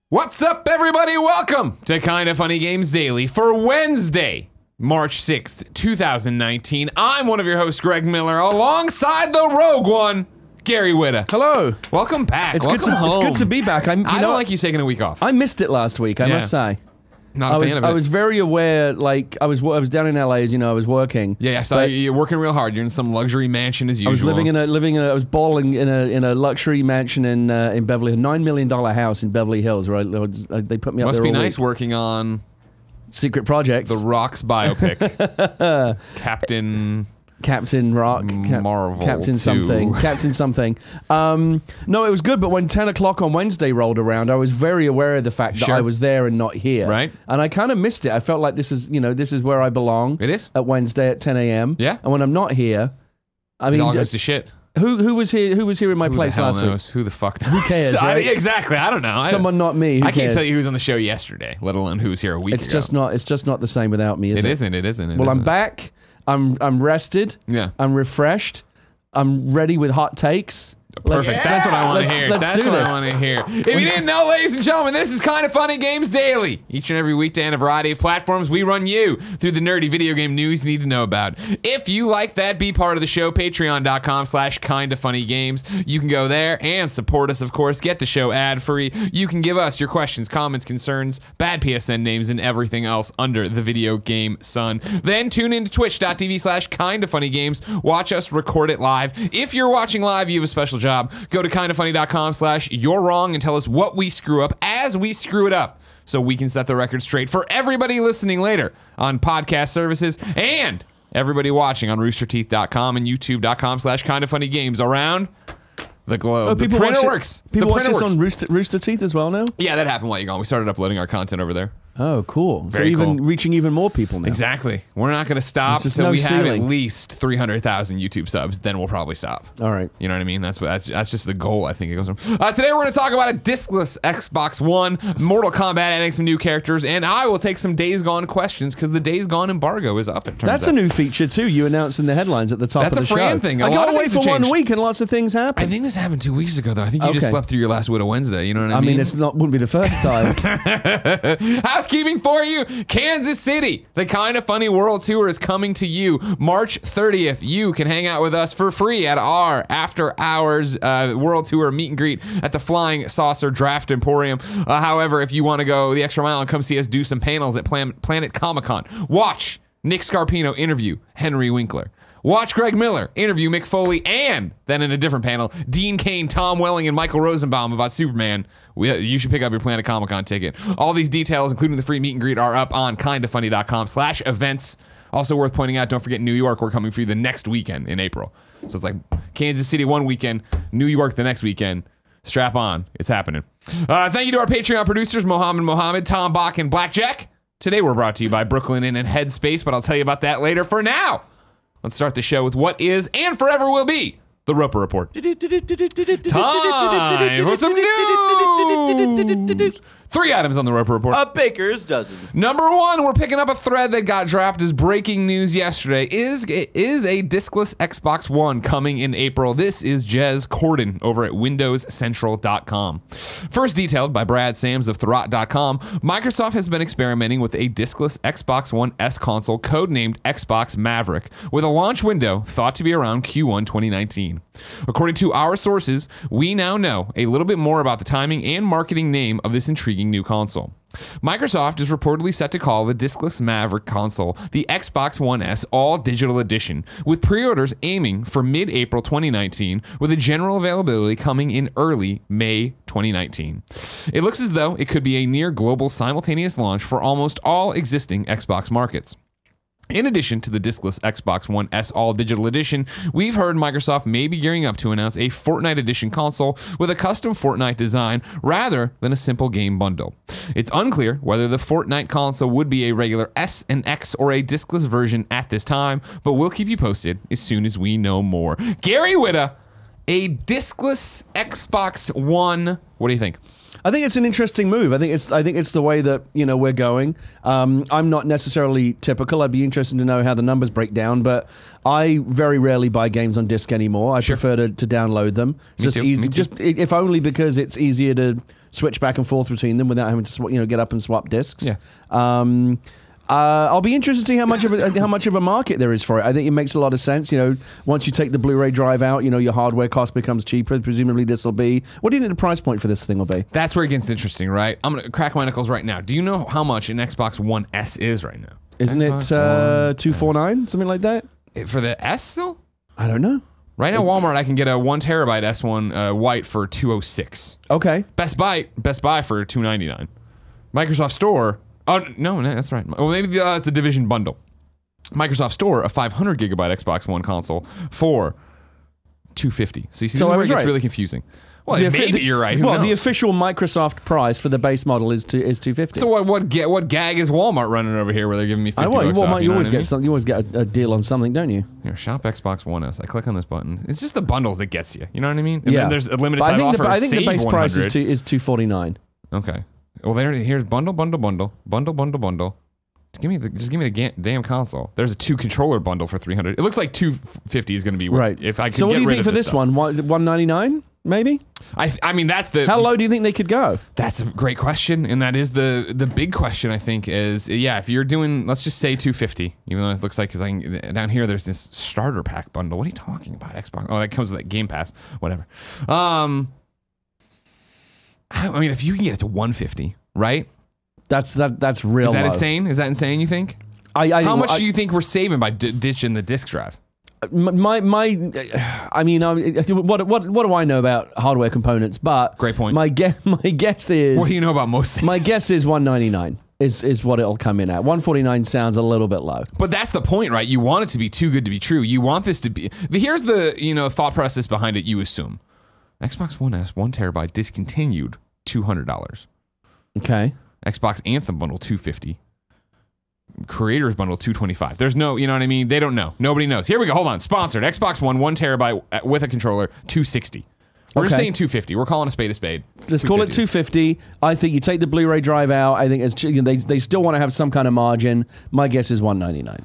What's up, everybody? Welcome to Kinda Funny Games Daily for Wednesday, March 6th, 2019. I'm one of your hosts, Greg Miller, alongside the rogue one, Gary Whitta. Hello. Welcome back. It's Welcome home. It's good to be back. I don't like you taking a week off. I missed it last week, I must say. Not a fan of it. I was very aware, like, I was down in LA, as you know, I was working. Yeah, I saw you're working real hard. You're in some luxury mansion as usual. I was I was balling in a luxury mansion in Beverly Hills, $9 million house in Beverly Hills, right? They put me up there Must be all nice week. Working on Secret projects. The Rock's biopic. Captain Rock, Marvel Captain 2. something, Captain something. No, it was good, but when 10 o'clock on Wednesday rolled around, I was very aware of the fact that I was there and not here. Right. And I kind of missed it. I felt like this is where I belong. It is. At Wednesday at 10 a.m. Yeah. And when I'm not here, I mean, it all goes to shit. Who was here? Who was here in my place last week? Who the fuck knows? Who cares? Right? Exactly. I don't know. Someone not me. Who I can't cares? tell you who was on the show yesterday, let alone who was here a week ago. It's just not the same without me. Is it? It isn't. Well, I'm back. I'm rested. Yeah. I'm refreshed. I'm ready with hot takes. Perfect. That's what I want to hear. Let's do this. I want to hear. If you didn't know, ladies and gentlemen, this is Kinda Funny Games Daily. Each and every weekday on a variety of platforms, we run you through the nerdy video game news you need to know about. If you like that, be part of the show, patreon.com/kindafunnygames. You can go there and support us, of course. Get the show ad-free. You can give us your questions, comments, concerns, bad PSN names, and everything else under the video game sun. Then tune in to twitch.tv/kindafunnygames. Watch us record it live. If you're watching live, you have a special job. Go to kindafunny.com/you're wrong and tell us what we screw up as we screw it up so we can set the record straight for everybody listening later on podcast services and everybody watching on roosterteeth.com and youtube.com/kindafunnygames around the globe. Oh, the printer works. People watch this on Rooster Teeth as well now? Yeah, that happened while you're gone. We started uploading our content over there. Oh, cool. Very cool. Reaching even more people now. Exactly. We're not going to stop until we have at least 300,000 YouTube subs. Then we'll probably stop. All right. You know what I mean? That's just the goal. I think it goes from. Today we're going to talk about a discless Xbox One, Mortal Kombat, adding some new characters, and I will take some Days Gone questions because the Days Gone embargo is up. It turns That's out. a new feature too. You announced in the headlines at the top of the show. That's a Fran thing. I got away for 1 week and lots of things happened. I think this happened 2 weeks ago though. I think you just slept through your last Whitta Wednesday. You know what I mean? I mean, wouldn't be the first time. Housekeeping for you. Kansas City, the Kinda Funny World Tour is coming to you March 30th. You can hang out with us for free at our after hours World Tour meet and greet at the Flying Saucer Draft Emporium. However, if you want to go the extra mile and come see us do some panels at Planet Comic-Con, watch Nick Scarpino interview Henry Winkler. Watch Greg Miller interview Mick Foley, and then in a different panel, Dean Cain, Tom Welling, and Michael Rosenbaum about Superman. You should pick up your Planet Comic-Con ticket. All these details, including the free meet and greet, are up on kindafunny.com/events. Also worth pointing out, don't forget New York, we're coming for you the next weekend in April. So it's like Kansas City one weekend, New York the next weekend. Strap on, it's happening. Thank you to our Patreon producers, Mohammed, Tom Bach, and Blackjack. Today we're brought to you by Brooklyn Inn and Headspace, but I'll tell you about that later. For now, let's start the show with what is and forever will be the Roper Report. Time for some news. 3 items on the Roper Report. A baker's dozen. Number 1, we're picking up a thread that got dropped as breaking news yesterday. Is a discless Xbox One coming in April? This is Jez Corden over at WindowsCentral.com. First detailed by Brad Sams of Thurrott.com, Microsoft has been experimenting with a discless Xbox One S console codenamed Xbox Maverick, with a launch window thought to be around Q1 2019. According to our sources, we now know a little bit more about the timing and marketing name of this intriguing new console. Microsoft is reportedly set to call the discless Maverick console the Xbox One S All Digital Edition, with pre-orders aiming for mid-April 2019, with a general availability coming in early May 2019. It looks as though it could be a near global simultaneous launch for almost all existing Xbox markets. In addition to the discless Xbox One S All Digital Edition, we've heard Microsoft may be gearing up to announce a Fortnite Edition console with a custom Fortnite design rather than a simple game bundle. It's unclear whether the Fortnite console would be a regular S and X or a discless version at this time, but we'll keep you posted as soon as we know more. Gary Whitta, a discless Xbox One, what do you think? I think it's an interesting move. I think it's the way that we're going. I'm not necessarily typical. I'd be interested to know how the numbers break down, but I very rarely buy games on disc anymore. I prefer to download them. It's just easy. Just if only because it's easier to switch back and forth between them without having to get up and swap discs. Yeah. I'll be interested to see how much of a market there is for it. I think it makes a lot of sense. Once you take the Blu-ray drive out, your hardware cost becomes cheaper. Presumably, this will be. What do you think the price point for this thing will be? That's where it gets interesting, right? I'm gonna crack my knuckles right now. Do you know how much an Xbox One S is right now? Isn't it $249, something like that? For the S still? I don't know. Right now, Walmart, I can get a 1 terabyte S1 white for $206. Okay. Best Buy for $299. Microsoft Store. Oh, no, that's right. Well, maybe it's a Division bundle. Microsoft Store, a 500 gigabyte Xbox One console for $250. So you see, this is where it gets really confusing. Well, maybe you're right. Who knows? The official Microsoft price for the base model is $250. So what gag is Walmart running over here where they're giving me $50 off? You always get a deal on something, don't you? Here, shop Xbox One S. I click on this button. It's just the bundles that gets you. You know what I mean? And yeah. then there's a limited time offer. I think the base price is $249. Okay. Well, here's bundle. Just give me the damn console. There's a 2 controller bundle for $300. It looks like $250 is going to be right. If I could so what get do you rid think of for this one? $199 maybe? I mean that's the. How low do you think they could go? That's a great question, and that is the big question. I think is if you're doing, let's just say $250, even though it looks like down here there's this starter pack bundle. What are you talking about? Xbox? Oh, that comes with that Game Pass. Whatever. I mean, if you can get it to $150, right? That's real. Is that low. insane? Is that insane? You think? How much do you think we're saving by ditching the disk drive? I mean, what do I know about hardware components? But great point. My guess is. What do you know about most things? My guess is $199 is what it'll come in at. $149 sounds a little bit low. But that's the point, right? You want it to be too good to be true. You want this to be. Here's the thought process behind it. You assume Xbox One S 1 terabyte discontinued $200. Okay. Xbox Anthem bundle $250. Creators bundle $225. There's no, you know what I mean? They don't know. Nobody knows. Here we go. Hold on. Sponsored. Xbox One 1 terabyte with a controller $260. We're just saying $250. We're calling a spade a spade. Let's call it $250. I think you take the Blu-ray drive out. I think they still want to have some kind of margin. My guess is $199.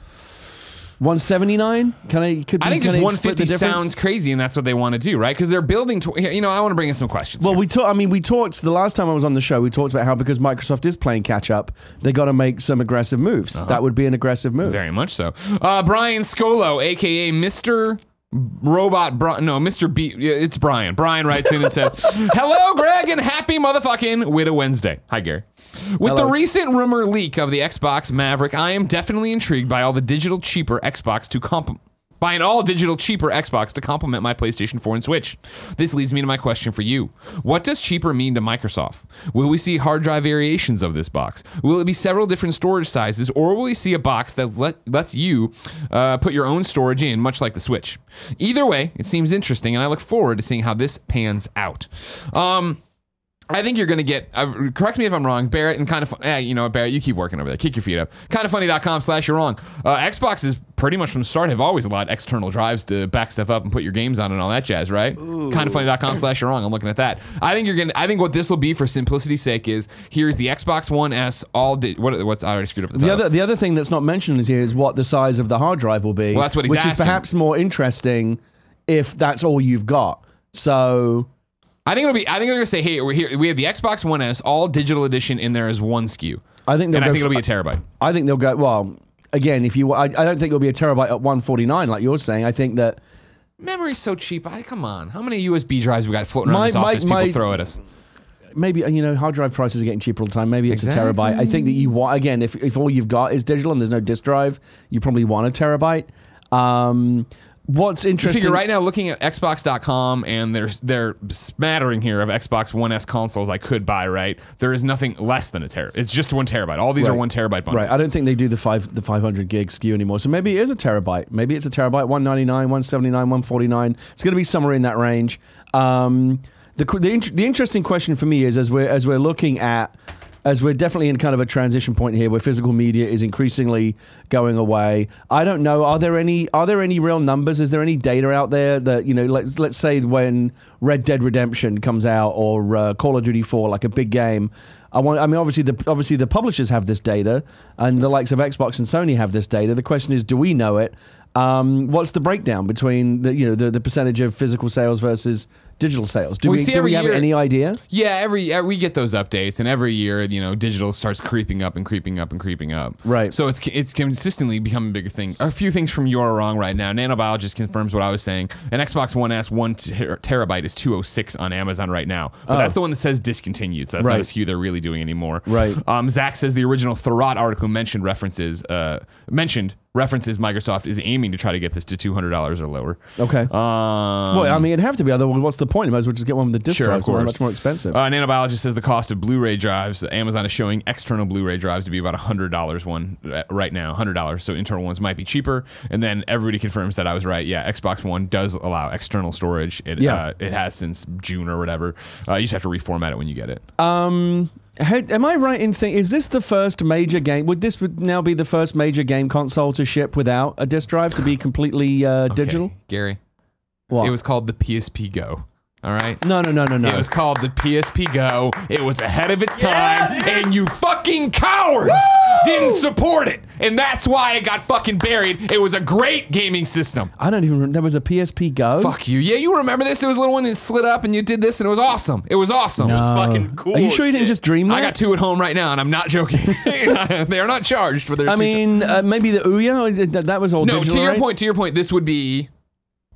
$179? I think just $150 sounds crazy, and that's what they want to do, right? Because they're building. I want to bring in some questions. Well, we talked the last time I was on the show. We talked about how because Microsoft is playing catch up, they got to make some aggressive moves. That would be an aggressive move. Very much so. Brian Scollo, aka Mr. Robot, Mr. B. It's Brian. Brian writes in and says, "Hello, Greg, and happy motherfucking Whitta Wednesday." Hi, Gary. With the recent rumor leak of the Xbox Maverick, I am definitely intrigued by all the digital cheaper Xbox to complement my PlayStation 4 and Switch. This leads me to my question for you. What does cheaper mean to Microsoft? Will we see hard drive variations of this box? Will it be several different storage sizes, or will we see a box that lets you put your own storage in, much like the Switch? Either way, it seems interesting, and I look forward to seeing how this pans out. I think you're going to get, correct me if I'm wrong, Barrett, and Barrett, you keep working over there. Kick your feet up. Kindafunny.com/you're wrong. Xbox is pretty much from the start have always allowed external drives to back stuff up and put your games on and all that jazz, right? Kindafunny.com/you're wrong. I'm looking at that. I think what this will be for simplicity's sake is here's the Xbox One S what's I already screwed up the title. The other thing that's not mentioned here is what the size of the hard drive will be. Well, that's what he's asking. Which is perhaps more interesting if that's all you've got. So I think they're gonna say, hey, we have the Xbox One S all digital edition in there as one SKU. I think it'll be a terabyte. I think they'll go, well, again, I don't think it'll be a terabyte at $149 like you're saying. I think that memory's so cheap. Come on, how many USB drives we got floating around this office people throw at us? Maybe hard drive prices are getting cheaper all the time. Maybe it's a terabyte. I think that you want, again, if all you've got is digital and there's no disk drive, you probably want a terabyte. What's interesting? You figure right now, looking at Xbox.com and their smattering here of Xbox One S consoles I could buy. Right, there is nothing less than a terabyte. It's just 1 terabyte. All these are 1 terabyte bundles. Right. I don't think they do the 500 gig SKU anymore. So maybe it is a terabyte. Maybe it's a terabyte. $199, $179, $149. It's going to be somewhere in that range. The interesting question for me is as we're looking at as we're definitely in kind of a transition point here where physical media is increasingly going away. I don't know. Are there any real numbers? Is there any data out there that, you know, let's say when Red Dead Redemption comes out or Call of Duty 4, like a big game. Obviously the publishers have this data, and the likes of Xbox and Sony have this data. The question is, do we know it? What's the breakdown between the percentage of physical sales versus digital sales? Do we have any idea? Yeah, we get those updates, and every year, digital starts creeping up and creeping up and creeping up. Right. So it's consistently becoming a bigger thing. A few things from you are wrong right now. Nanobiologist confirms what I was saying. An Xbox One S 1 terabyte is $206 on Amazon right now, but that's the one that says discontinued. So that's not a SKU they're really doing anymore. Right. Zach says the original Thurrott article mentioned references Microsoft is aiming to try to get this to $200 or lower. Okay. Well, I mean, it'd have to be. Otherwise, what's the point? You might as well just get one with the disc drives. Of course. Much more expensive. Nanobiologist says the cost of Blu-ray drives. Amazon is showing external Blu-ray drives to be about $100 one right now. $100. So internal ones might be cheaper. And then everybody confirms that I was right. Yeah, Xbox One does allow external storage. It has since June or whatever. You just have to reformat it when you get it. Am I right in thinking, is this the first major game? Would now be the first major game console to ship without a disc drive, to be completely digital? Gary. What? It was called the PSP Go. All right? No. It was called the PSP Go. It was ahead of its time, and you fucking cowards didn't support it. And that's why it got fucking buried. It was a great gaming system. I don't even remember. There was a PSP Go? Fuck you. Yeah, you remember this? It was a little one that slid up, and you did this, and it was awesome. It was awesome. No. It was fucking cool. Are you sure you didn't just dream that? I got two at home right now, and I'm not joking. They are not charged for their maybe the Ouya? That was all digital, to your point, this would be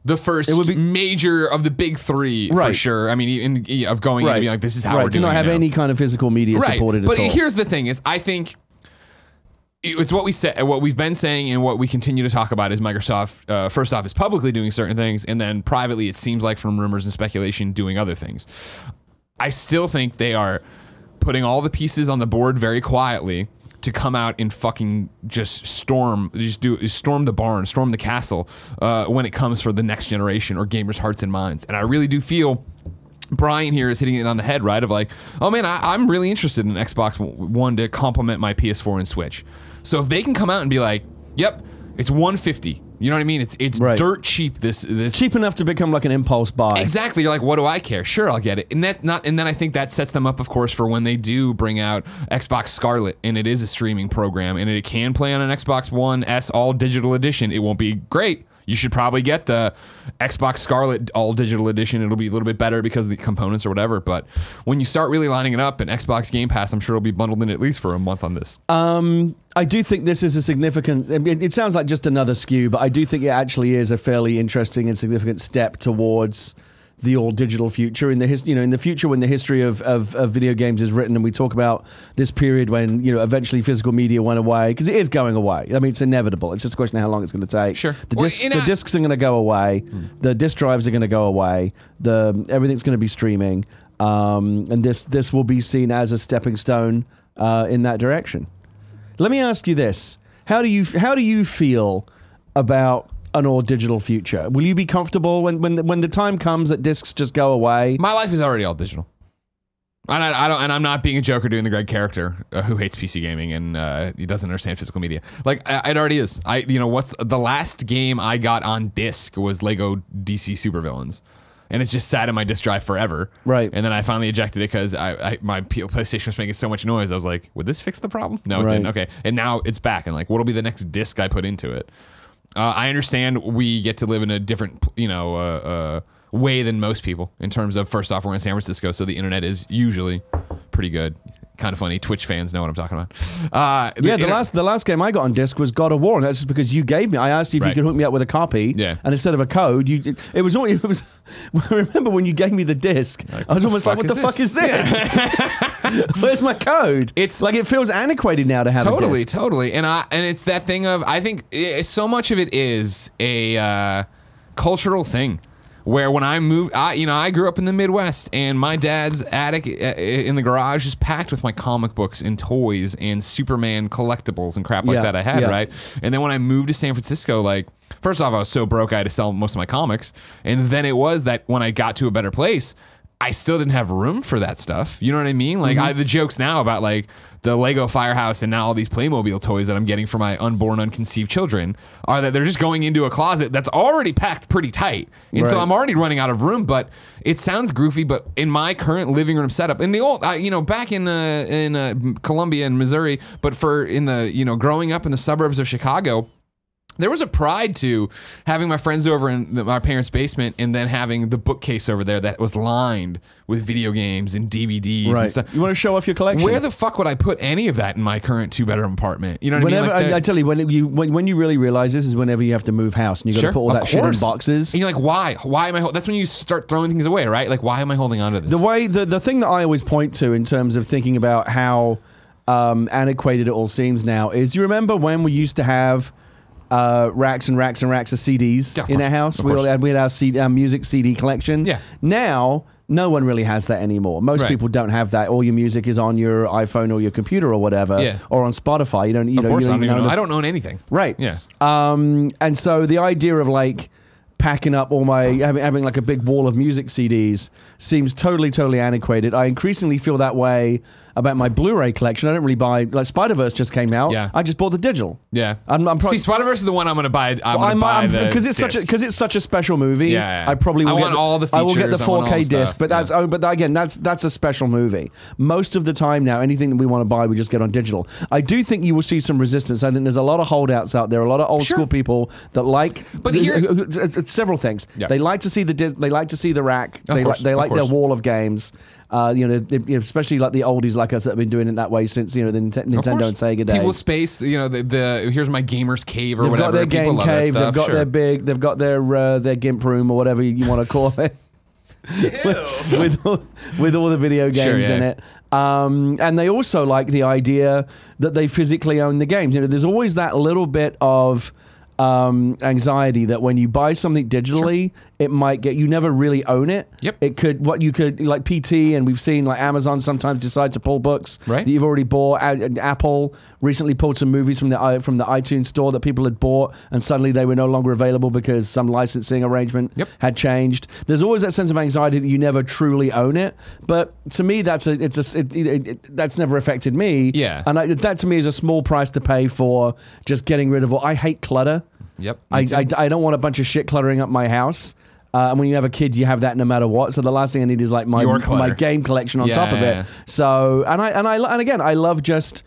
the first major of the big three, for sure. I mean, of going and being like, this is how we're doing it. To not have any kind of physical media supported at all. But here's the thing: is I think it's what we said, what we've been saying, and what we continue to talk about is Microsoft. First off, is publicly doing certain things, and then privately, it seems like from rumors and speculation, doing other things. I still think they are putting all the pieces on the board very quietly to come out and fucking just storm the barn, storm the castle when it comes for the next generation or gamers' hearts and minds. And I really do feel Brian here is hitting it on the head, right? Of like, oh man, I'm really interested in Xbox One to complement my PS4 and Switch. So if they can come out and be like, yep, it's $150. You know what I mean? It's dirt cheap. It's cheap enough to become like an impulse buy. Exactly. You're like, what do I care? Sure, I'll get it. And then I think that sets them up, of course, for when they do bring out Xbox Scarlet, and it is a streaming program, and it can play on an Xbox One S all digital edition. It won't be great. You should probably get the Xbox Scarlet all digital edition. It'll be a little bit better because of the components or whatever. But when you start really lining it up in Xbox Game Pass, I'm sure it'll be bundled in at least for a month on this. I do think this is a significant, it sounds like just another SKU, but I do think it actually is a fairly interesting and significant step towards the all-digital future. In the future when the history of video games is written, and we talk about this period when eventually physical media went away, because it is going away. I mean, it's inevitable. It's just a question of how long it's going to take. Sure. The discs are going to go away. The disc drives are going to go away. Everything's going to be streaming, and this will be seen as a stepping stone in that direction. Let me ask you this: how do you feel about an all-digital future? Will you be comfortable when the time comes that discs just go away? My life is already all digital, and I'm not being a joker doing the Gregg character who hates PC gaming and he doesn't understand physical media. Like it already is. What's the last game I got on disc was Lego DC Supervillains. And it just sat in my disk drive forever. Right. And then I finally ejected it because my PlayStation was making so much noise. I was like, would this fix the problem? No, it didn't. Okay. And now it's back. And like, what'll be the next disc I put into it? I understand we get to live in a different, way than most people in terms of, first off, we're in San Francisco, so the internet is usually pretty good. Kind of funny. Twitch fans know what I'm talking about. The last game I got on disc was God of War, and that's just because you gave me. I asked you if you could hook me up with a copy, and instead of a code, it was. I remember when you gave me the disc, I was almost like, "What the fuck is this? Where's my code?" It's like it feels anniquated now to have a disc. Totally, and it's that thing of I think so much of it is a cultural thing. Where when I moved, I grew up in the Midwest, and my dad's attic in the garage is packed with my comic books and toys and Superman collectibles and crap like that I had, right? And then when I moved to San Francisco, like, first off, I was so broke I had to sell most of my comics, and then it was that when I got to a better place, I still didn't have room for that stuff. You know what I mean? Like the jokes now about like the Lego Firehouse and now all these Playmobil toys that I'm getting for my unborn, unconceived children are that they're just going into a closet that's already packed pretty tight. And so I'm already running out of room, but it sounds goofy, but in my current living room setup, in the old, back in Columbia and Missouri, but growing up in the suburbs of Chicago, there was a pride to having my friends over in my parents' basement and then having the bookcase over there that was lined with video games and DVDs and stuff. You want to show off your collection? Where the fuck would I put any of that in my current 2-bedroom apartment? You know what I mean? Like I tell you, when you really realize this is whenever you have to move house and you got to put all that shit in boxes. And you're like, why? Why am I? That's when you start throwing things away, right? Like, why am I holding on to this? The thing that I always point to in terms of thinking about how antiquated it all seems now is, you remember when we used to have racks and racks and racks of CDs in our house? We had our music CD collection. Yeah. Now, no one really has that anymore. Most people don't have that. All your music is on your iPhone or your computer or whatever, or on Spotify. I don't own anything. Right. Yeah. And so the idea of like packing up all my having like a big wall of music CDs seems totally antiquated. I increasingly feel that way about my Blu-ray collection. I don't really buy, like Spider-Verse just came out. Yeah. I just bought the digital. Yeah. See, Spider-Verse is the one I'm going to buy. Because it's such a special movie. Yeah. I probably will want all the features. I will get the 4K disc, but that's a special movie. Most of the time now, anything that we want to buy, we just get on digital. I do think you will see some resistance. I think there's a lot of holdouts out there, a lot of old school people that like. But here, several things. Yeah. They like to see they like to see the rack. They like their wall of games. Especially like the oldies like us that have been doing it that way since the Nintendo and Sega days. People space, here's my gamer's cave or they've whatever. They've got their game cave. They've got they've got their GIMP room or whatever you want to call it. with all the video games in it. And they also like the idea that they physically own the games. There's always that little bit of anxiety that when you buy something digitally, it might you never really own it. Yep. It could, like PT, and we've seen like Amazon sometimes decide to pull books that you've already bought. Apple recently pulled some movies from the iTunes store that people had bought, and suddenly they were no longer available because some licensing arrangement had changed. There's always that sense of anxiety that you never truly own it. But to me, that's never affected me. Yeah. And that to me is a small price to pay for just getting rid of all. I hate clutter. Yep. I don't want a bunch of shit cluttering up my house. And when you have a kid, you have that no matter what. So the last thing I need is like my game collection on top of it. So and again, I love just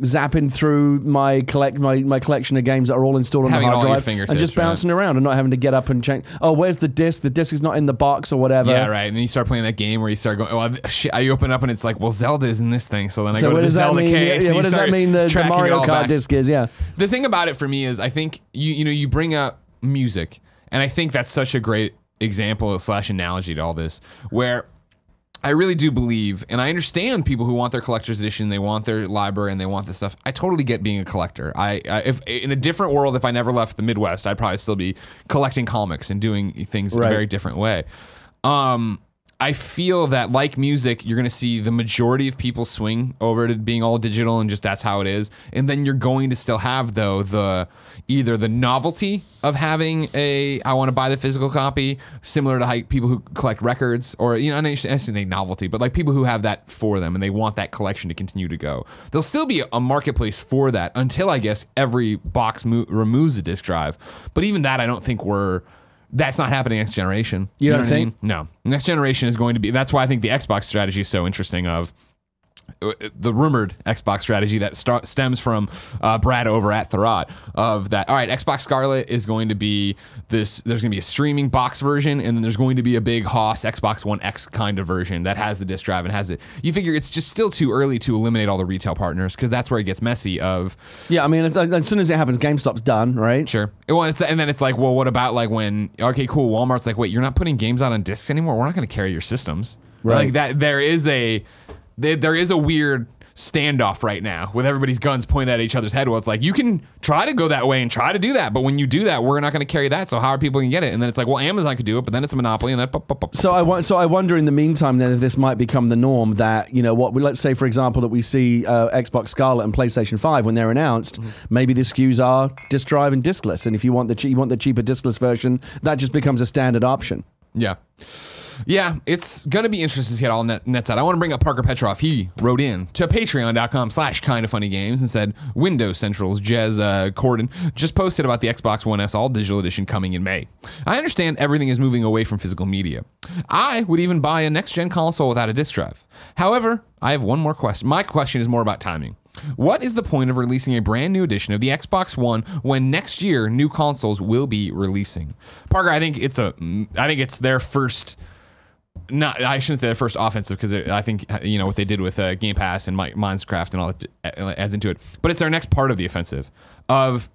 zapping through my collection of games that are all installed on the hard drive and just bouncing around and not having to get up and change. Oh, where's the disc? The disc is not in the box or whatever. Yeah, right. And then you start playing that game where you start going, oh shit. I open up and it's like, well, Zelda is in this thing. So then I go to the Zelda case. Yeah, what does that mean? The Mario Kart disc is. Yeah. The thing about it for me is, I think you bring up music, and I think that's such a great example / analogy to all this, where I really do believe, and I understand people who want their collector's edition, they want their library, and they want this stuff. I totally get being a collector. If in a different world, if I never left the Midwest, I'd probably still be collecting comics and doing things in a very different way. I feel that, like music, you're going to see the majority of people swing over to being all digital and just that's how it is. And then you're going to still have, though, either the novelty of having I want to buy the physical copy, similar to how people who collect records, or, I say novelty, but like people who have that for them and they want that collection to continue to go. There'll still be a marketplace for that until, I guess, every box removes a disk drive. But even that, I don't think that's not happening next generation. You don't think? No. Next generation is going to be... That's why I think the Xbox strategy is so interesting of... the rumored Xbox strategy that stems from Brad over at Tharot of that. All right, Xbox Scarlet is going to be this. There's going to be a streaming box version, and then there's going to be a big Haas Xbox One X kind of version that has the disc drive and has it. You figure it's just still too early to eliminate all the retail partners because that's where it gets messy. As soon as it happens, GameStop's done, right? Sure. And then it's like, well, what about like when? Okay, cool. Walmart's like, wait, you're not putting games out on discs anymore. We're not going to carry your systems. Right. Like that. There is a weird standoff right now with everybody's guns pointed at each other's head. Well, it's like, you can try to go that way and try to do that, but when you do that, we're not going to carry that. So how are people going to get it? And then it's like, well, Amazon could do it, but then it's a monopoly, and then So I wonder in the meantime then if this might become the norm that let's say for example that we see Xbox Scarlet and PlayStation 5 when they're announced, maybe the SKUs are disk drive and diskless, and if you want the cheaper diskless version, that just becomes a standard option. Yeah. Yeah, it's going to be interesting to get all nets out. I want to bring up Parker Petrov. He wrote in to patreon.com/kindoffunnygames and said, Windows Central's Jez Corden just posted about the Xbox One S All Digital Edition coming in May. I understand everything is moving away from physical media. I would even buy a next-gen console without a disk drive. However, I have one more question. My question is more about timing. What is the point of releasing a brand new edition of the Xbox One when next year new consoles will be releasing? Parker, I think it's their first. Not, I shouldn't say their first offensive because I think what they did with Game Pass and Minecraft and all that adds into it. But it's their next part of the offensive of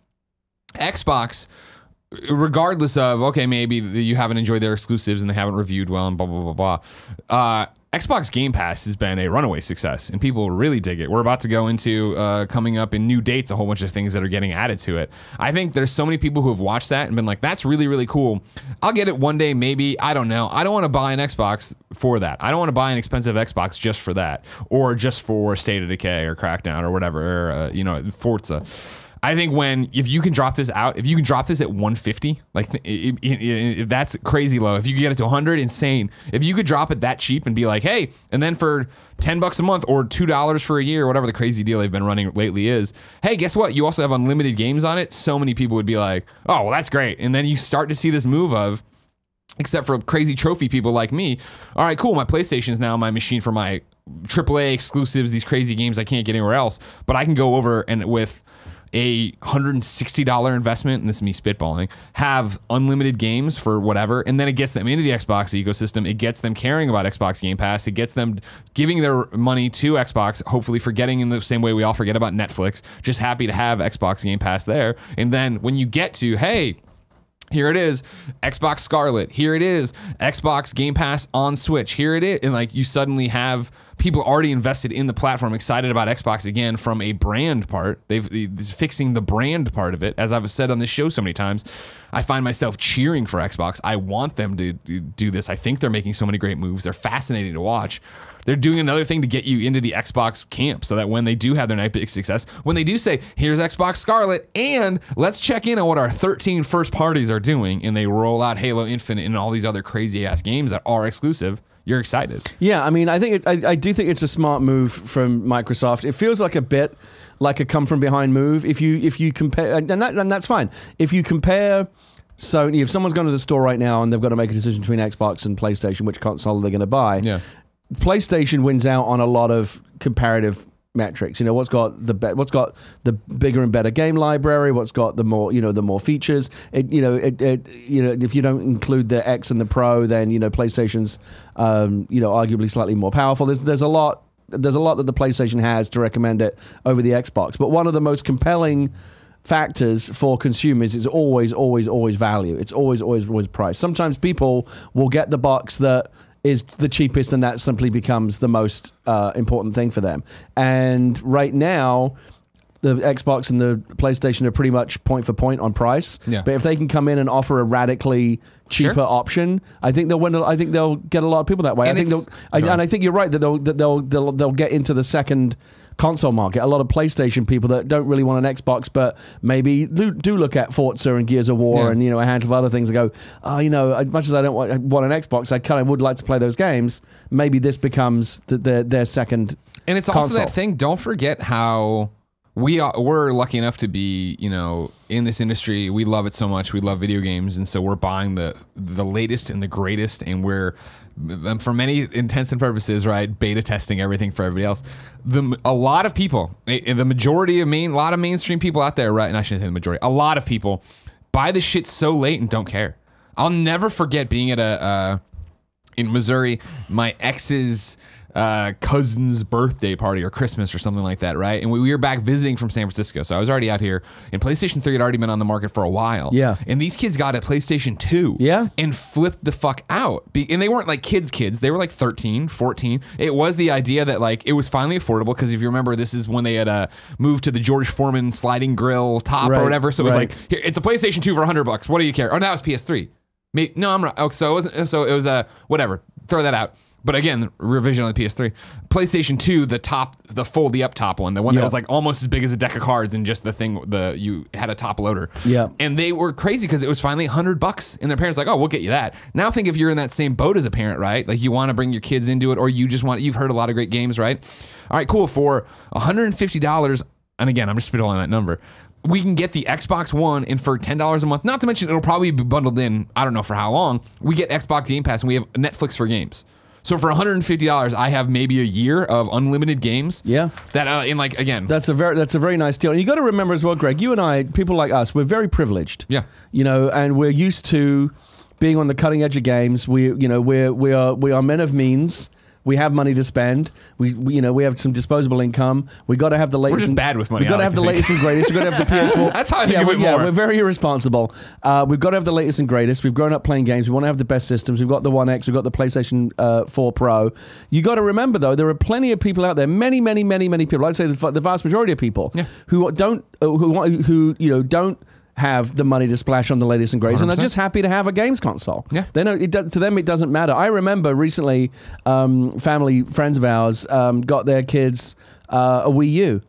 Xbox. Regardless of maybe you haven't enjoyed their exclusives and they haven't reviewed well and blah blah blah blah. Xbox Game Pass has been a runaway success and people really dig it. We're about to go into coming up in new dates, a whole bunch of things that are getting added to it. I think there's so many people who have watched that and been like, that's really, really cool. I'll get it one day, maybe. I don't know. I don't want to buy an Xbox for that. I don't want to buy an expensive Xbox just for that or just for State of Decay or Crackdown or whatever, or, Forza. I think if you can drop this out, if you can drop this at 150, like if that's crazy low. If you can get it to 100, insane. If you could drop it that cheap and be like, hey, and then for $10 a month or $2 for a year, or whatever the crazy deal they've been running lately is, hey, guess what? You also have unlimited games on it. So many people would be like, oh, well, that's great. And then you start to see this move of, except for crazy trophy people like me, all right, cool, my PlayStation is now my machine for my AAA exclusives, these crazy games I can't get anywhere else, but I can go over and with a $160 investment, and this is me spitballing, have unlimited games for whatever, and then it gets them into the Xbox ecosystem. It gets them caring about Xbox Game Pass. It gets them giving their money to Xbox, hopefully forgetting in the same way we all forget about Netflix, just happy to have Xbox Game Pass there. And then when you get to, hey, here it is, Xbox Scarlet. Here it is, Xbox Game Pass on Switch. Here it is. And like you suddenly have people already invested in the platform, excited about Xbox again from a brand part. They're fixing the brand part of it. As I've said on this show so many times, I find myself cheering for Xbox. I want them to do this. I think they're making so many great moves. They're fascinating to watch. They're doing another thing to get you into the Xbox camp so that when they do have their night big success, when they do say, here's Xbox Scarlet, and let's check in on what our 13 first parties are doing, and they roll out Halo Infinite and all these other crazy-ass games that are exclusive, you're excited. Yeah, I mean, I do think it's a smart move from Microsoft. It feels like a bit like a come-from-behind move. If you compare, and that's fine. If you compare Sony, if someone's gone to the store right now and they've got to make a decision between Xbox and PlayStation, which console are they going to buy? Yeah. PlayStation wins out on a lot of comparative metrics. What's got the bigger and better game library, what's got the more the more features. If you don't include the X and the Pro, then PlayStation's arguably slightly more powerful. There's a lot that the PlayStation has to recommend it over the Xbox. But one of the most compelling factors for consumers is always value. It's always price. Sometimes people will get the box that is the cheapest, and that simply becomes the most important thing for them. And right now, the Xbox and the PlayStation are pretty much point for point on price. Yeah. But if they can come in and offer a radically cheaper option, I think they'll win. I think they'll get a lot of people that way. And I think you're right that they'll get into the second console market. A lot of PlayStation people that don't really want an Xbox, but maybe do look at Forza and Gears of War and a handful of other things and go, as much as I don't want an Xbox, I kind of would like to play those games. Maybe this becomes their second. And it's console. Also that thing. Don't forget how we're lucky enough to be in this industry. We love it so much. We love video games, and so we're buying the latest and the greatest, and we're, for many intents and purposes, right, beta testing everything for everybody else. A lot of people, the majority of a lot of mainstream people out there, right, and I shouldn't say the majority, a lot of people buy this shit so late and don't care. I'll never forget being at in Missouri, my ex's cousin's birthday party or Christmas or something like that, right? And we were back visiting from San Francisco, so I was already out here, and PlayStation 3 had already been on the market for a while. Yeah. And these kids got a PlayStation 2 and flipped the fuck out. And they weren't like kids. They were like 13, 14. It was the idea that like it was finally affordable, because if you remember, this is when they had moved to the George Foreman sliding grill top or whatever, so it was like, here, it's a PlayStation 2 for $100. What do you care? Oh, now it's PS3. No, I'm not. Oh, so it wasn't. So it was whatever. throw that out. But again, revision on the PS3. PlayStation 2, the up top one, the one that was like almost as big as a deck of cards and just the thing, you had a top loader. Yeah. And they were crazy because it was finally $100 and their parents like, oh, we'll get you that. Now think if you're in that same boat as a parent, right? Like you want to bring your kids into it or you've heard a lot of great games, right? All right, cool. For $150, and again, I'm just spitballing that number, we can get the Xbox One, and for $10 a month, not to mention it'll probably be bundled in, I don't know for how long, we get Xbox Game Pass and we have Netflix for games. So for $150, I have maybe a year of unlimited games. Yeah. That again, that's a very nice deal. And you got to remember as well, Greg. You and I, people like us, we're very privileged. Yeah. And we're used to being on the cutting edge of games. We are men of means. We have money to spend. We have some disposable income. We got to have the latest. We're just bad with money. We got to have the latest and greatest. We got to have the PS4. That's how I think of it more. Yeah, we're very irresponsible. We've got to have the latest and greatest. We've grown up playing games. We want to have the best systems. We've got the One X. We've got the PlayStation 4 Pro. You got to remember though, there are plenty of people out there. Many people. I'd say the vast majority of people who don't have the money to splash on the latest and greatest, 100%. And are just happy to have a games console. Yeah, they know to them it doesn't matter. I remember recently, friends of ours got their kids a Wii U,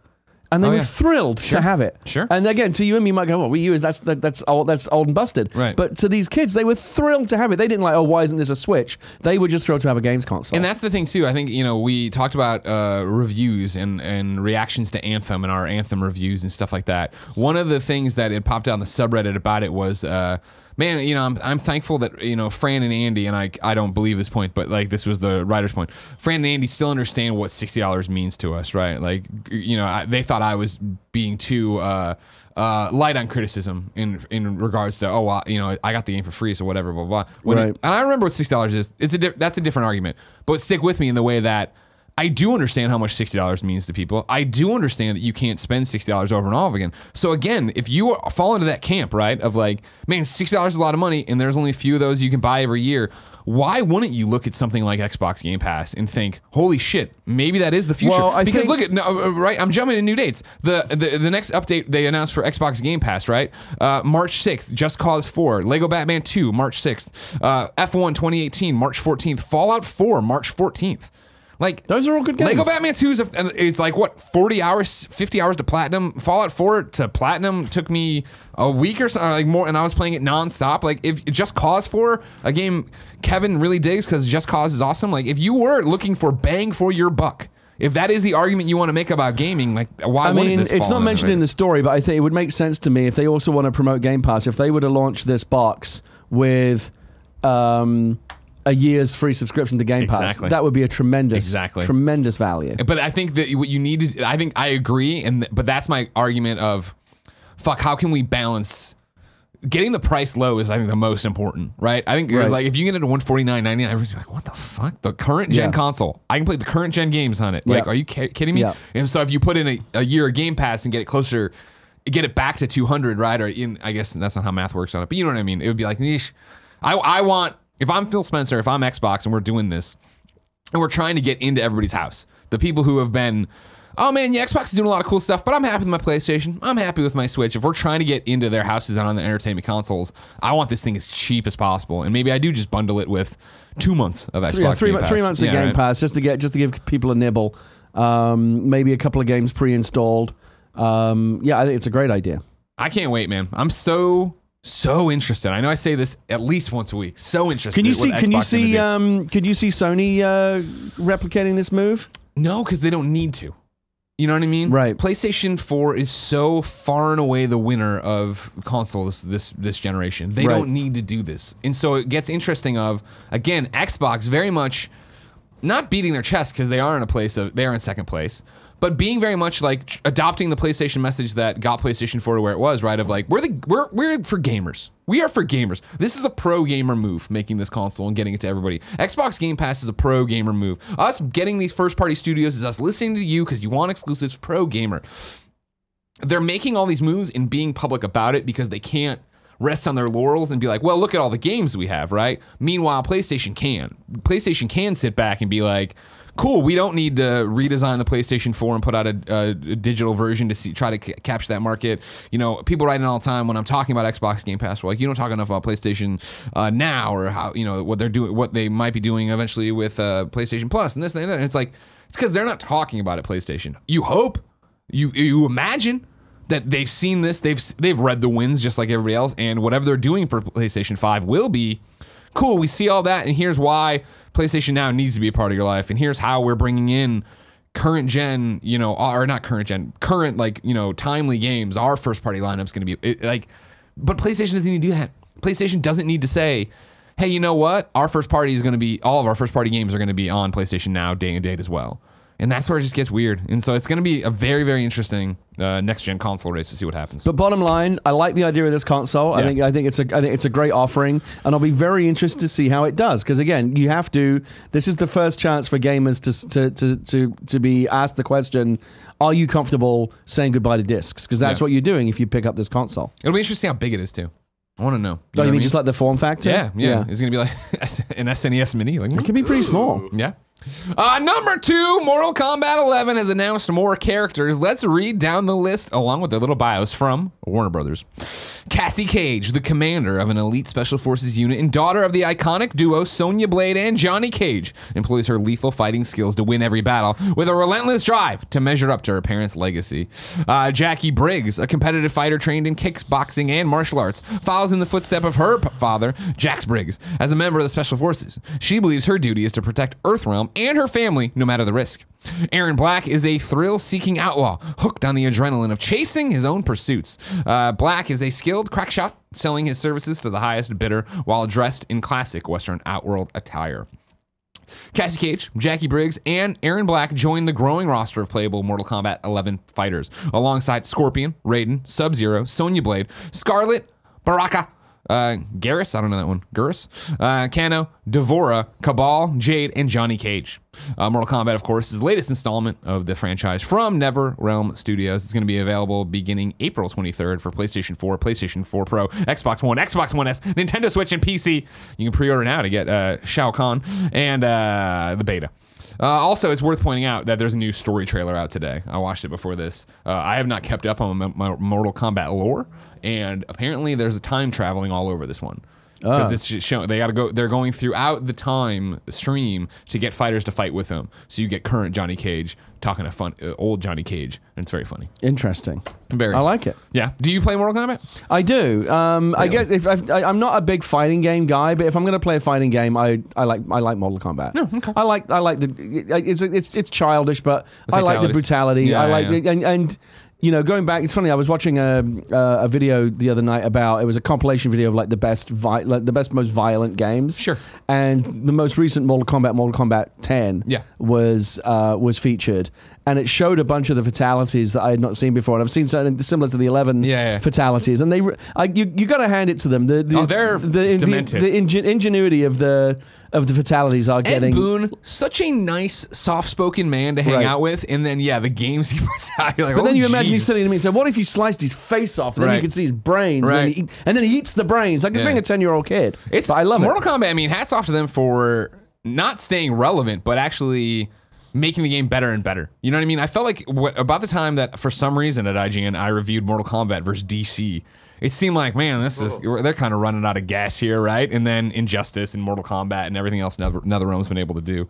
and they were thrilled to have it. Sure. And again, to you and me, might go, "Well, Wii U is that's old and busted." Right. But to these kids, they were thrilled to have it. They didn't like, "Oh, why isn't this a Switch?" They were just thrilled to have a games console. And that's the thing too. I think we talked about reviews and reactions to Anthem and our Anthem reviews and stuff like that. One of the things that had popped out on the subreddit about it was. Man, I'm thankful that, Fran and Andy, and I don't believe this point, but like this was the writer's point. Fran and Andy still understand what $60 means to us, right? Like, they thought I was being too light on criticism in regards to, I got the game for free, so whatever, blah, blah, blah. And I remember what $60 is. That's a different argument. But stick with me in the way that I do understand how much $60 means to people. I do understand that you can't spend $60 over and over again. So again, if you fall into that camp, right, of like, man, $60 is a lot of money and there's only a few of those you can buy every year, why wouldn't you look at something like Xbox Game Pass and think, holy shit, maybe that is the future? Well, because look at, right, I'm jumping in new dates. The next update they announced for Xbox Game Pass, right? March 6th, Just Cause 4, Lego Batman 2, March 6th, F1 2018, March 14th, Fallout 4, March 14th. Like, those are all good games. Lego Batman 2 is it's like what, 40 hours, 50 hours to platinum. Fallout 4 to platinum took me a week or something, like more, and I was playing it nonstop. Like, if Just Cause 4, a game Kevin really digs because Just Cause is awesome. Like, if you were looking for bang for your buck, if that is the argument you want to make about gaming, like, why wouldn't this fall it's not mentioned in the story, but I think it would make sense to me if they also want to promote Game Pass, if they were to launch this box with a year's free subscription to Game Pass. That would be a tremendous value. But I think that what you need to, I agree, but that's my argument of, fuck, how can we balance? Getting the price low is, I think, the most important, right? I think it's like, if you get it to $149.99, everyone's like, what the fuck? The current gen console. I can play the current gen games on it. Like, are you kidding me? And so if you put in a year of Game Pass and get it closer, get it back to 200, right? Or I guess that's not how math works on it, but you know what I mean? It would be like, niche. I want, if I'm Phil Spencer, if I'm Xbox and we're doing this, and we're trying to get into everybody's house, the people who have been, oh man, yeah, Xbox is doing a lot of cool stuff, but I'm happy with my PlayStation, I'm happy with my Switch. If we're trying to get into their houses and on the entertainment consoles, I want this thing as cheap as possible. And maybe I do just bundle it with 2 months of Xbox Game Pass. 3 months of Game Pass, just to give people a nibble. Maybe a couple of games pre-installed. I think it's a great idea. I can't wait, man. I'm so interested. I know I say this at least once a week. So interested. Can you see Sony replicating this move? No, because they don't need to. You know what I mean? Right. PlayStation 4 is so far and away the winner of consoles this generation. They don't need to do this. And so it gets interesting of, again, Xbox very much not beating their chest because they are in second place, but being very much like adopting the PlayStation message that got PlayStation 4 to where it was, right? Of like, we're for gamers. We are for gamers. This is a pro gamer move, making this console and getting it to everybody. Xbox Game Pass is a pro gamer move. Us getting these first party studios is us listening to you because you want exclusives, pro gamer. They're making all these moves and being public about it because they can't rest on their laurels and be like, well, look at all the games we have, right? Meanwhile, PlayStation can sit back and be like, cool, we don't need to redesign the PlayStation 4 and put out a digital version to try to capture that market. You know, people write in all the time when I'm talking about Xbox Game Pass, we're like, you don't talk enough about PlayStation Now, or how, you know, what they're doing, what they might be doing eventually with PlayStation Plus and this and that. And it's like, it's because they're not talking about it. PlayStation. You hope, you imagine that they've seen this, they've read the winds just like everybody else, and whatever they're doing for PlayStation 5 will be cool. We see all that, and here's why PlayStation Now needs to be a part of your life, and here's how we're bringing in current gen, you know, or not current gen, current, like, you know, timely games. Our first party lineup's going to be but PlayStation doesn't need to do that. PlayStation doesn't need to say, hey, you know what? All of our first party games are going to be on PlayStation Now day and date as well. And that's where it just gets weird. And so it's going to be a very, very interesting next-gen console race to see what happens. But bottom line, I like the idea of this console. Yeah. I think it's a great offering, and I'll be very interested to see how it does. Because again, you have to. This is the first chance for gamers to be asked the question: are you comfortable saying goodbye to discs? Because that's what you're doing if you pick up this console. It'll be interesting how big it is too. I want to know. You mean just like the form factor? Yeah. It's going to be like an SNES Mini. Like, it can be pretty small. Yeah. Number 2, Mortal Kombat 11 has announced more characters. Let's read down the list along with their little bios from Warner Brothers. Cassie Cage, the commander of an elite special forces unit and daughter of the iconic duo Sonya Blade and Johnny Cage, employs her lethal fighting skills to win every battle with a relentless drive to measure up to her parents' legacy. Jackie Briggs, a competitive fighter trained in kickboxing and martial arts, follows in the footsteps of her father, Jax Briggs, as a member of the special forces. She believes her duty is to protect Earthrealm and her family, no matter the risk. Aaron Black is a thrill-seeking outlaw, hooked on the adrenaline of chasing his own pursuits. Black is a skilled crack shot, selling his services to the highest bidder while dressed in classic Western Outworld attire. Cassie Cage, Jackie Briggs, and Aaron Black join the growing roster of playable Mortal Kombat 11 fighters, alongside Scorpion, Raiden, Sub-Zero, Sonya Blade, Scarlet, Baraka, Garrus, I don't know that one, Kano, Devora, Cabal, Jade, and Johnny Cage. Mortal Kombat, of course, is the latest installment of the franchise from NetherRealm Studios. It's going to be available beginning April 23rd for PlayStation 4, PlayStation 4 Pro, Xbox One, Xbox One S, Nintendo Switch, and PC. You can pre-order now to get Shao Kahn and the beta. Also, it's worth pointing out that there's a new story trailer out today. I watched it before this. I have not kept up on my Mortal Kombat lore, and apparently there's a time traveling all over this one. Because it's just showing they got to go. They're going throughout the time stream to get fighters to fight with them. So you get current Johnny Cage talking to old Johnny Cage, and it's very funny. Interesting. Very. I like it. Yeah. Do you play Mortal Kombat? I do. Really? I guess I'm not a big fighting game guy, but if I'm going to play a fighting game, I like Mortal Kombat. No, okay. I like it's childish, but I like the brutality. Yeah, I like it, and you know, going back, it's funny. I was watching a video the other night about, it was a compilation video of like the best, most violent games. Sure. And the most recent Mortal Kombat 10, was featured, and it showed a bunch of the fatalities that I had not seen before. And I've seen something similar to the 11 fatalities, and you got to hand it to them. They're demented. The ingenuity of the fatalities are getting. Ed Boon, such a nice, soft-spoken man to hang out with, and then the games he puts out, you're like, but then you imagine he's sitting to me and say, what if you sliced his face off, and then you can see his brains, and then he eats the brains, like he's being a 10-year-old kid. But I love Mortal Kombat. I mean, hats off to them for not staying relevant, but actually making the game better and better. You know what I mean? I felt like about the time that for some reason at IGN I reviewed Mortal Kombat versus DC, it seemed like, man, they're kind of running out of gas here, right? And then Injustice and Mortal Kombat and everything else NetherRealm's been able to do,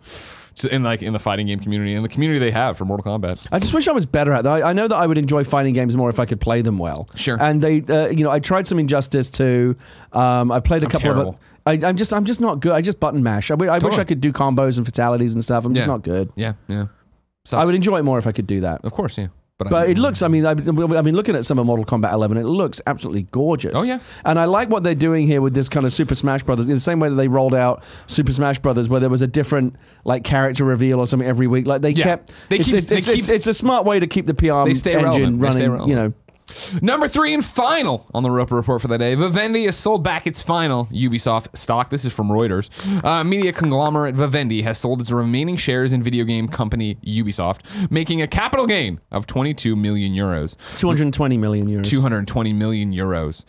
in the fighting game community and the community they have for Mortal Kombat. I just wish I was better at that. I know that I would enjoy fighting games more if I could play them well. Sure. And they, I tried some Injustice too. I played a couple of it. I'm just not good. I just button mash. I wish I could do combos and fatalities and stuff. I'm just not good. Yeah. Sucks. I would enjoy it more if I could do that. Of course, yeah. But it looks, I mean, I've been looking at some of Mortal Kombat 11. It looks absolutely gorgeous. Oh, yeah. And I like what they're doing here with this kind of Super Smash Brothers, in the same way that they rolled out Super Smash Brothers, where there was a different like character reveal or something every week. Like they kept, it's a smart way to keep the PR engine running, Number 3 and final on the Roper Report for the day. Vivendi has sold back its final Ubisoft stock. This is from Reuters. Media conglomerate Vivendi has sold its remaining shares in video game company Ubisoft, making a capital gain of 22 million euros. 220 million euros. 220 million euros.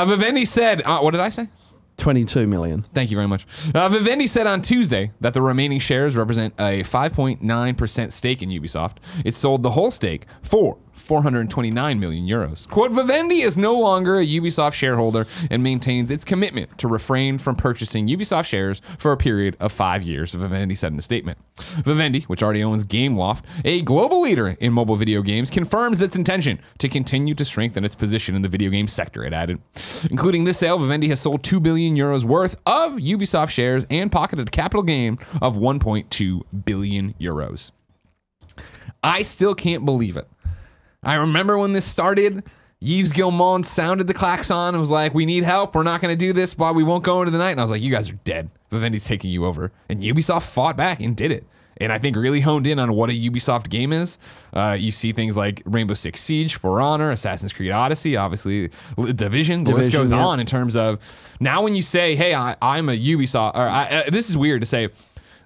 Vivendi said, what did I say? 22 million. Thank you very much. Vivendi said on Tuesday that the remaining shares represent a 5.9% stake in Ubisoft. It sold the whole stake for 429 million euros. Quote, Vivendi is no longer a Ubisoft shareholder and maintains its commitment to refrain from purchasing Ubisoft shares for a period of 5 years, Vivendi said in a statement. Vivendi, which already owns Gameloft, a global leader in mobile video games, confirms its intention to continue to strengthen its position in the video game sector, it added. Including this sale, Vivendi has sold 2 billion euros worth of Ubisoft shares and pocketed a capital gain of 1.2 billion euros. I still can't believe it. I remember when this started, Yves Guillemot sounded the klaxon and was like, we need help. We're not going to do this, but we won't go into the night. And I was like, you guys are dead. Vivendi's taking you over. And Ubisoft fought back and did it. And I think really honed in on what a Ubisoft game is. You see things like Rainbow Six Siege, For Honor, Assassin's Creed Odyssey, obviously Division. The list goes on in terms of now when you say, hey, I'm a Ubisoft, or this is weird to say.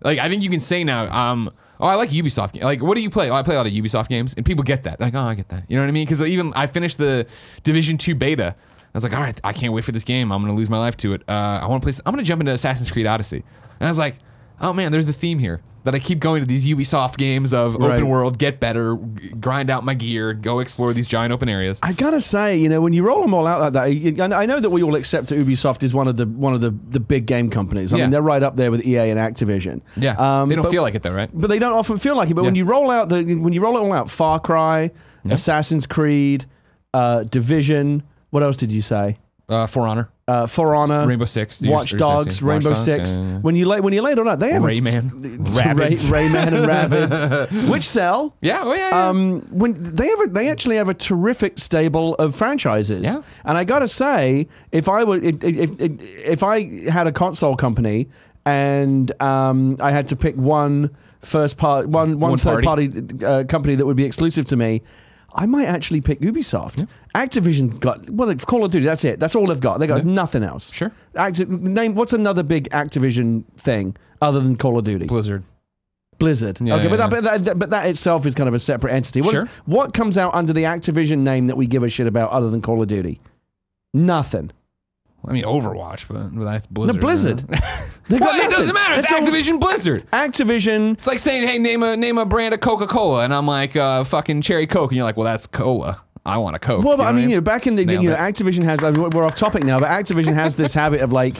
Like, I think you can say now, oh, I like Ubisoft. Like, what do you play? Oh, I play a lot of Ubisoft games, and people get that. Like, oh, I get that. You know what I mean? Because even I finished the Division 2 beta. I was like, all right, I can't wait for this game. I'm gonna lose my life to it. I want to play. I'm gonna jump into Assassin's Creed Odyssey, and I was like, oh man, there's the theme here that I keep going to these Ubisoft games of open world, get better, grind out my gear, go explore these giant open areas. I gotta say, you know, when you roll them all out like that, I know that we all accept that Ubisoft is one of the big game companies. I mean, they're right up there with EA and Activision. Yeah, they don't feel like it though, right? But they don't often feel like it. But when you roll it all out, Far Cry, Assassin's Creed, Division. What else did you say? For Honor. For Honor, Rainbow Six, Watch Dogs, Rainbow Six. Yeah. When you lay it on that, they have Rayman, Rabbids, Rayman and Rabbids, which sell. Yeah, oh yeah. When they actually have a terrific stable of franchises. Yeah. And I gotta say, if I had a console company and I had to pick one third party company that would be exclusive to me, I might actually pick Ubisoft. Yeah. Activision got, Call of Duty, that's it. That's all they've got. They got nothing else. Sure. What's another big Activision thing other than Call of Duty? Blizzard. Yeah, okay, but that itself is kind of a separate entity. What comes out under the Activision name that we give a shit about other than Call of Duty? Nothing. I mean, Overwatch, but that's Blizzard. No, Blizzard. It doesn't matter. It's Activision Blizzard. Activision. It's like saying, hey, name a brand of Coca-Cola. And I'm like, fucking cherry Coke. And you're like, well, that's cola. I want a Coke. Well, but I mean, back in the, Activision has, we're off topic now, but Activision has this habit of like,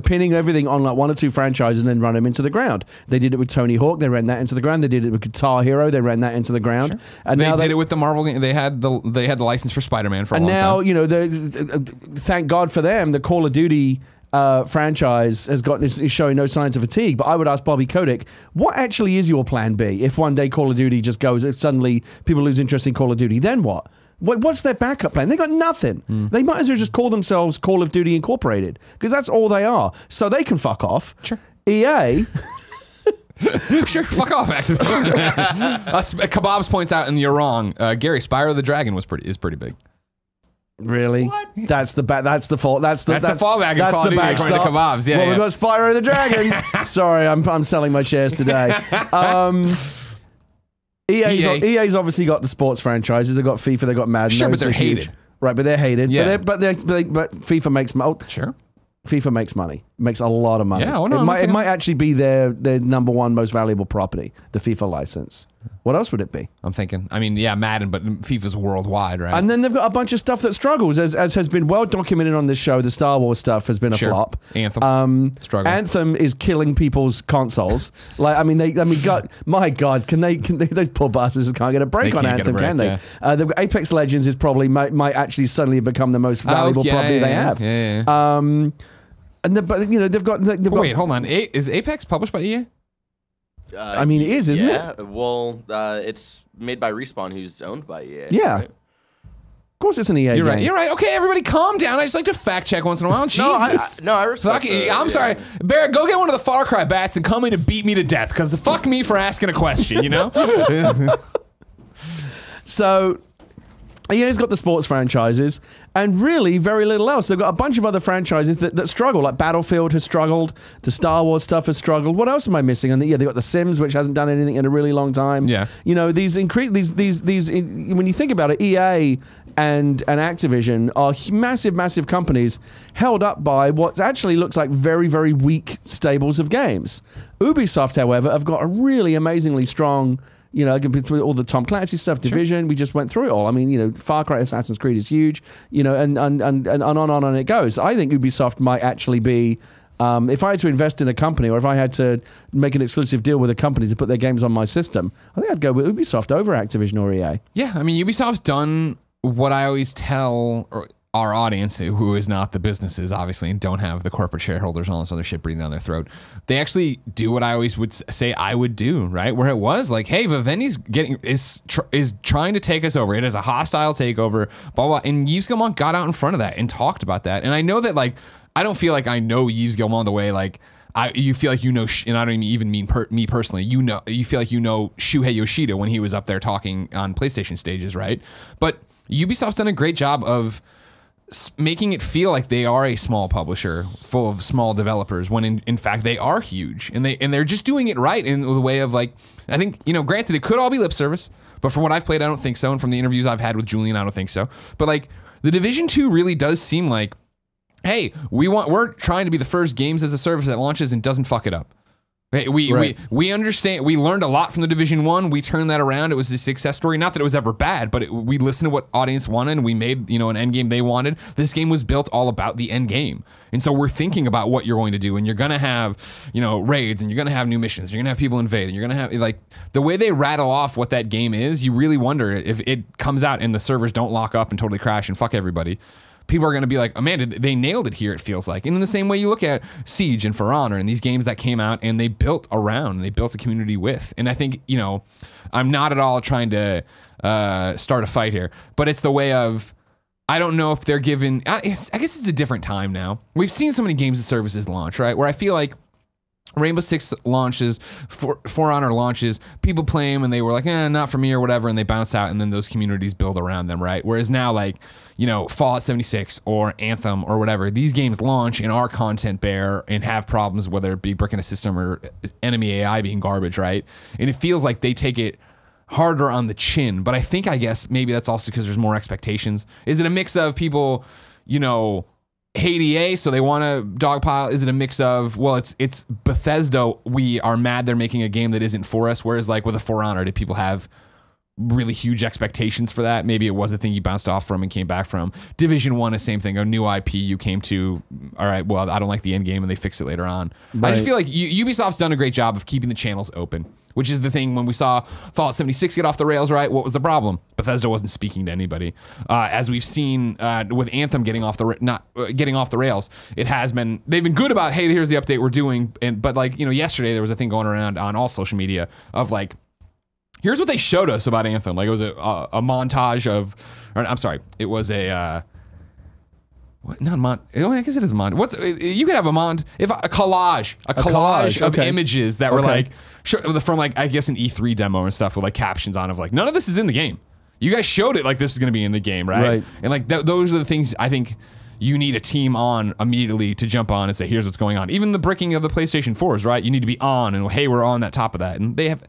pinning everything on like one or two franchises and then run them into the ground. They did it with Tony Hawk. They ran that into the ground. They did it with Guitar Hero. They ran that into the ground. Sure. And they did it with the Marvel game. They had the license for Spider-Man for a long time. And now, thank God for them, the Call of Duty franchise is showing no signs of fatigue. But I would ask Bobby Kotick, what actually is your plan B if one day Call of Duty just goes, if suddenly people lose interest in Call of Duty, then what? What's their backup plan? They got nothing. They might as well just call themselves Call of Duty Incorporated because that's all they are. So they can fuck off. Sure. EA. Sure, fuck off, Activision. Kebabs points out, and you're wrong. Gary, Spyro the Dragon is pretty big. Really? What? That's the fault. That's the fallback. That's the backstop. Kebabs. Yeah. Well, we've got Spyro the Dragon. Sorry, I'm selling my shares today. EA's obviously got the sports franchises. They've got FIFA. They've got Madden. Sure, but they're hated. Right, but they're hated. Yeah. But FIFA makes money. Sure. FIFA makes money. Makes a lot of money. Yeah, well, no, it might actually be their number one most valuable property, the FIFA license. What else would it be? I'm thinking. I mean, yeah, Madden, but FIFA's worldwide, right? And then they've got a bunch of stuff that struggles, as has been well documented on this show. The Star Wars stuff has been a flop. Anthem, struggle. Anthem is killing people's consoles. God, my God, can they those poor bastards can't get a break on Anthem, can they? Yeah. They've got Apex Legends is probably might actually suddenly become the most valuable property they have. Yeah. And they've got. Wait, hold on. Is Apex published by EA? I mean, it is, isn't it? Yeah. Well, it's made by Respawn, who's owned by EA. Yeah. Right? Of course, it's an EA game. You're right. Okay, everybody, calm down. I just like to fact check once in a while. Jesus. I respect. I'm sorry, Barrett. Go get one of the Far Cry bats and come in and beat me to death. Because fuck me for asking a question. You know. So, EA's got the sports franchises and really very little else. They've got a bunch of other franchises that struggle, like Battlefield has struggled, the Star Wars stuff has struggled. What else am I missing? And they've got The Sims, which hasn't done anything in a really long time. Yeah. You know, when you think about it, EA and Activision are massive companies held up by what actually looks like very, very weak stables of games. Ubisoft, however, have got a really amazingly strong, you know, with all the Tom Clancy stuff, Division, we just went through it all. I mean, you know, Far Cry, Assassin's Creed is huge, you know, and on it goes. I think Ubisoft might actually be, if I had to invest in a company or if I had to make an exclusive deal with a company to put their games on my system, I think I'd go with Ubisoft over Activision or EA. Yeah, I mean, Ubisoft's done what I always tell our audience, who is not the businesses, obviously, and don't have the corporate shareholders and all this other shit breathing down their throat. They actually do what I always would say I would do, right? Where it was like, hey, Vivendi's is trying to take us over. It is a hostile takeover, blah, blah. And Yves Guillemot got out in front of that and talked about that. And I know that, like, I don't feel like I know Yves Guillemot the way, like, you feel like you know, and I don't even mean me personally. You feel like you know Shuhei Yoshida when he was up there talking on PlayStation stages, right? But Ubisoft's done a great job of making it feel like they are a small publisher full of small developers when in fact they are huge, and they're just doing it right in the way of, like, I think, you know, granted it could all be lip service, but from what I've played I don't think so, and from the interviews I've had with Julian I don't think so. But like the Division 2 really does seem like, hey, we're trying to be the first games as a service that launches and doesn't fuck it up. We understand. We learned a lot from the Division 1. We turned that around. It was a success story. Not that it was ever bad, but we listened to what audience wanted, and we made, you know, an end game they wanted. This game was built all about the end game. And so we're thinking about what you're going to do, and you're going to have, you know, raids, and you're going to have new missions. You're going to have people invade, and you're going to have, like, the way they rattle off what that game is, you really wonder if it comes out and the servers don't lock up and totally crash and fuck everybody. People are going to be like, oh man, they nailed it here, it feels like. And in the same way you look at Siege and For Honor and these games that came out and they built around, they built a community with. And I think, you know, I'm not at all trying to start a fight here, but it's the way of, I don't know if they're given, I guess it's a different time now. We've seen so many games and services launch, right? Where I feel like Rainbow Six launches, For Honor launches, people play them and they were like, not for me or whatever, and they bounce out, and then those communities build around them, right? Whereas now, like, you know, Fallout 76 or Anthem or whatever, these games launch and are content bare and have problems, whether it be bricking a system or enemy AI being garbage, right? And it feels like they take it harder on the chin, but I guess maybe that's also because there's more expectations. Is it a mix of people, you know, hate EA, so they want to dogpile? Is it a mix of, well, it's Bethesda, we are mad they're making a game that isn't for us, whereas like with a For Honor, did people have really huge expectations for that? Maybe it was a thing you bounced off from and came back from. Division 1 is same thing, a new IP you came to, all right, well, I don't like the end game, and they fix it later on. Right. I just feel like Ubisoft's done a great job of keeping the channels open, which is the thing. When we saw Fallout 76 get off the rails, right, what was the problem? Bethesda wasn't speaking to anybody. As we've seen with Anthem getting off the rails, it has been, they've been good about, hey, here's the update we're doing, but like, you know, yesterday there was a thing going around on all social media of like, here's what they showed us about Anthem. Like, it was a montage of, or I'm sorry, it was a what? Not I guess it is you could have a collage of okay. images that were like from like, I guess, an E3 demo and stuff with like captions on of like, none of this is in the game. You guys showed it like this is going to be in the game, right? And like those are the things I think you need a team on immediately to jump on and say, here's what's going on. Even the bricking of the PlayStation 4s, right? You need to be on, and hey, we're on that top of that, and they have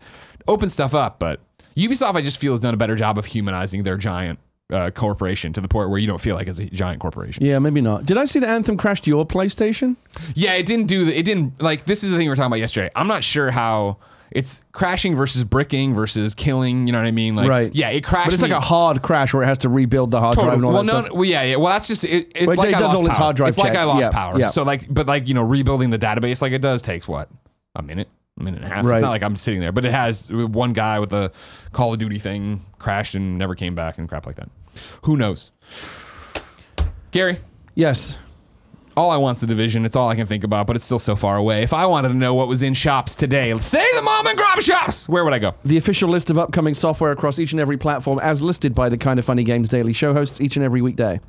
open stuff up. But Ubisoft, I just feel, has done a better job of humanizing their giant corporation to the point where you don't feel like it's a giant corporation. Yeah, maybe not. Did I see that Anthem crashed your PlayStation? Yeah, it didn't, like, this is the thing we were talking about yesterday. I'm not sure how it's crashing versus bricking versus killing, you know what I mean? Like, right. Yeah, it crashed. But it's like a hard crash where it has to rebuild the hard drive and all that stuff. Well, yeah. Well, that's just, it's but like it I does lost all its power. hard drive it's like checks. I lost power. Yeah. So like, but like, you know, rebuilding the database like it does takes what? A minute and a half. Right. It's not like I'm sitting there, but it has one guy with the Call of Duty thing crashed and never came back and crap like that. Who knows? Gary? Yes. All I want's the Division. It's all I can think about, but it's still so far away. If I wanted to know what was in shops today, say the mom and grab shops, where would I go? The official list of upcoming software across each and every platform as listed by the Kind of Funny Games Daily Show hosts each and every weekday.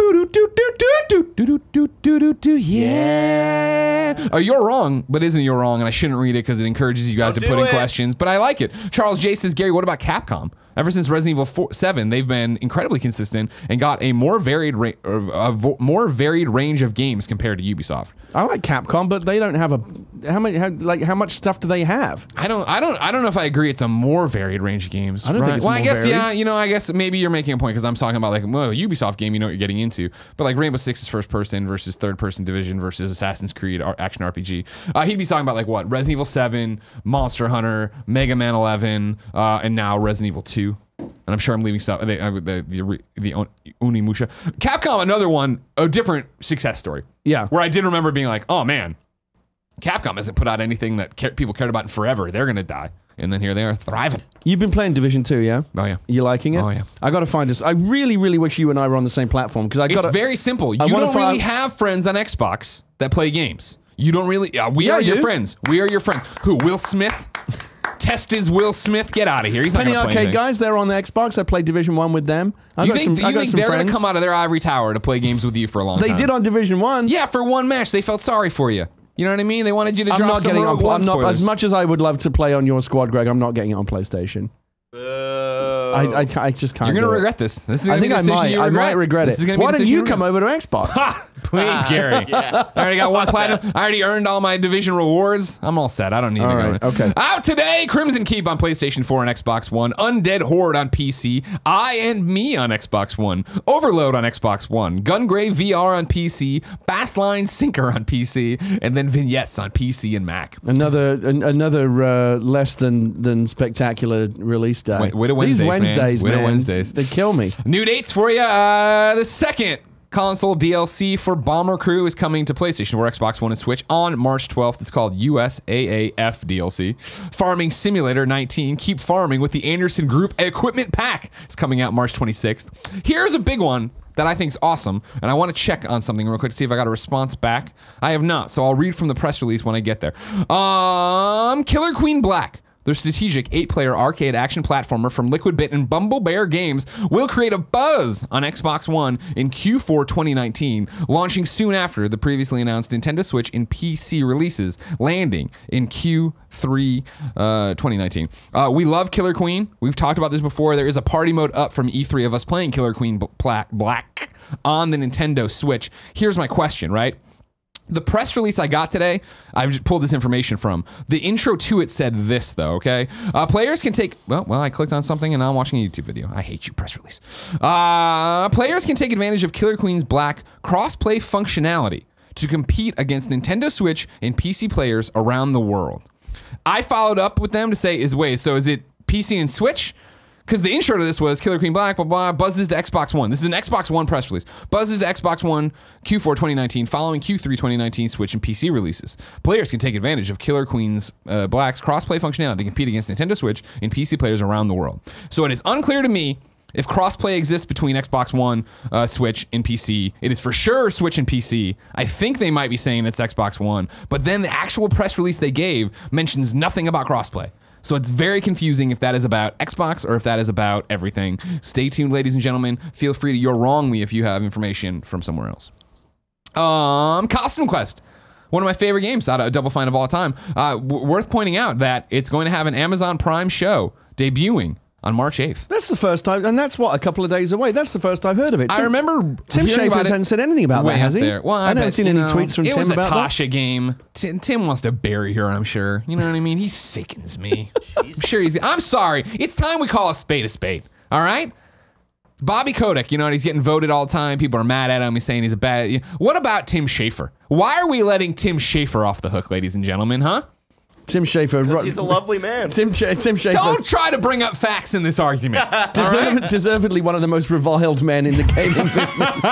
Yeah. Oh, you're wrong, but isn't you're wrong, and I shouldn't read it because it encourages you guys to put in questions, but I like it. Charles J says, Gary, what about Capcom? Ever since Resident Evil 7, they've been incredibly consistent and got a more varied range of games compared to Ubisoft. I like Capcom, but they don't have how much stuff do they have? I don't know if I agree. It's a more varied range of games. I don't think it's more I guess varied. yeah. I guess maybe you're making a point because I'm talking about like a Ubisoft game. You know what you're getting into, but like Rainbow Six is first person versus third person Division versus Assassin's Creed action RPG. He'd be talking about like what Resident Evil 7, Monster Hunter, Mega Man 11, and now Resident Evil 2. And I'm sure I'm leaving stuff. The Onimusha. Capcom, another one, a different success story. Yeah. Where I did remember being like, oh man, Capcom hasn't put out anything that people cared about in forever. They're gonna die. And then here they are thriving. You've been playing Division 2, yeah? Oh yeah. You liking it? Oh yeah. I got to find us. I really, really wish you and I were on the same platform because It's very simple. You don't really have friends on Xbox that play games. You don't really. We are your friends. We are your friends. Who? Will Smith? Test is Will Smith. Get out of here. He's not Penny gonna play Arcade anything. guys, they're on the Xbox. I played Division 1 with them. I You got think some they're friends. gonna come out of their ivory tower to play games with you for a long They time? did on Division 1. Yeah, for one match, they felt sorry for you. You know what I mean? They wanted you to I'm drop not some getting Rogue One I'm not, spoilers. as much as I would love to play on your squad, Greg, I'm not getting it on PlayStation. I just can't. You're gonna do it. regret this. This is I gonna be think a I decision might. you I regret. might regret This is it. gonna be a Why don't decision you come over to Xbox? Ha! Please, Gary. I already got one platinum. I already earned all my division rewards. I'm all set. I don't need to All go. right, okay. Out today, Crimson Keep on PlayStation 4 and Xbox One, Undead Horde on PC, I and Me on Xbox One, Overload on Xbox One, Gungrave VR on PC, Bassline Sinker on PC, and then Vignettes on PC and Mac. Another less than spectacular release day. Witta These Wednesdays, man. Witta man, Wednesdays. they kill me. New dates for you. The second console DLC for Bomber Crew is coming to PlayStation 4, Xbox One, and Switch on March 12th. It's called USAAF DLC. Farming Simulator 19, Keep Farming with the Anderson Group Equipment Pack is coming out March 26th. Here's a big one that I think is awesome, and I want to check on something real quick to see if I got a response back. I have not, so I'll read from the press release when I get there. Killer Queen Black, their strategic 8-player arcade action platformer from Liquid Bit and Bumble Bear Games, will create a buzz on Xbox One in Q4 2019, launching soon after the previously announced Nintendo Switch and PC releases, landing in Q3 2019. We love Killer Queen. We've talked about this before. There is a party mode up from E3 of us playing Killer Queen Black on the Nintendo Switch. Here's my question, right? The press release I got today, I've just pulled this information from. The intro to it said this, though, okay? Players can take... Well, I clicked on something and now I'm watching a YouTube video. I hate you, press release. Players can take advantage of Killer Queen's Black cross-play functionality to compete against Nintendo Switch and PC players around the world. I followed up with them to say, is it PC and Switch? Because the intro to this was Killer Queen Black, blah, blah, buzzes to Xbox One. This is an Xbox One press release. Buzzes to Xbox One Q4 2019, following Q3 2019 Switch and PC releases. Players can take advantage of Killer Queen's Black's crossplay functionality to compete against Nintendo Switch and PC players around the world. So it is unclear to me if crossplay exists between Xbox One, Switch, and PC. It is for sure Switch and PC. I think they might be saying it's Xbox One, but then the actual press release they gave mentions nothing about crossplay. So it's very confusing if that is about Xbox or if that is about everything. Stay tuned, ladies and gentlemen. Feel free to you're wrong me if you have information from somewhere else. Costume Quest. One of my favorite games out of Double Fine of all time. Worth pointing out that it's going to have an Amazon Prime show debuting on March 8th. That's the first time, and that's what, a couple of days away. That's the first I've heard of it. I remember Tim Schafer hasn't said anything about that, has he? Well, I haven't seen any tweets from Tim about that. It was a Tasha game. Tim wants to bury her, I'm sure. You know what I mean? He sickens me. I'm sorry. It's time we call a spade, all right? Bobby Kotick, you know, he's getting voted all the time. People are mad at him. He's saying he's a bad... What about Tim Schafer? Why are we letting Tim Schafer off the hook, ladies and gentlemen, huh? Tim Schafer. He's a lovely man. Tim Schafer. Don't try to bring up facts in this argument. Deservedly one of the most reviled men in the gaming business.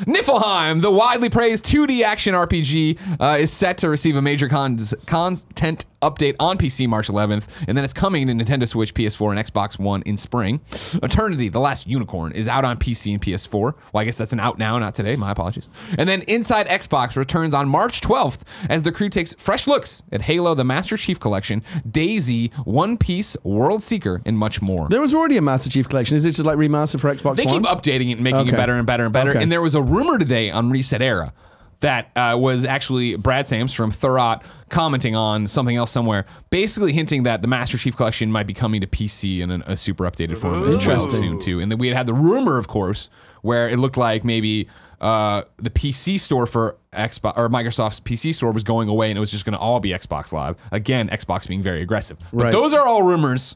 Niflheim, the widely praised 2D action RPG, is set to receive a major content update on PC March 11th, and then it's coming to Nintendo Switch, PS4, and Xbox One in spring. Eternity, the Last Unicorn, is out on PC and PS4. Well, I guess that's an out now, not today. My apologies. And then Inside Xbox returns on March 12th as the crew takes fresh looks at Halo, the Master Chief Collection, DayZ, One Piece, World Seeker, and much more. There was already a Master Chief Collection. Is it just like remastered for Xbox One? They keep updating it and making it better and better and better. Okay. And there was a rumor today on Reset Era that was actually Brad Sams from Thurrott commenting on something else somewhere, basically hinting that the Master Chief Collection might be coming to PC in a super updated form as well soon too. And then we had the rumor, of course, where it looked like maybe the PC store for Xbox or Microsoft's PC store was going away and it was just going to all be Xbox Live. Again, Xbox being very aggressive. But those are all rumors.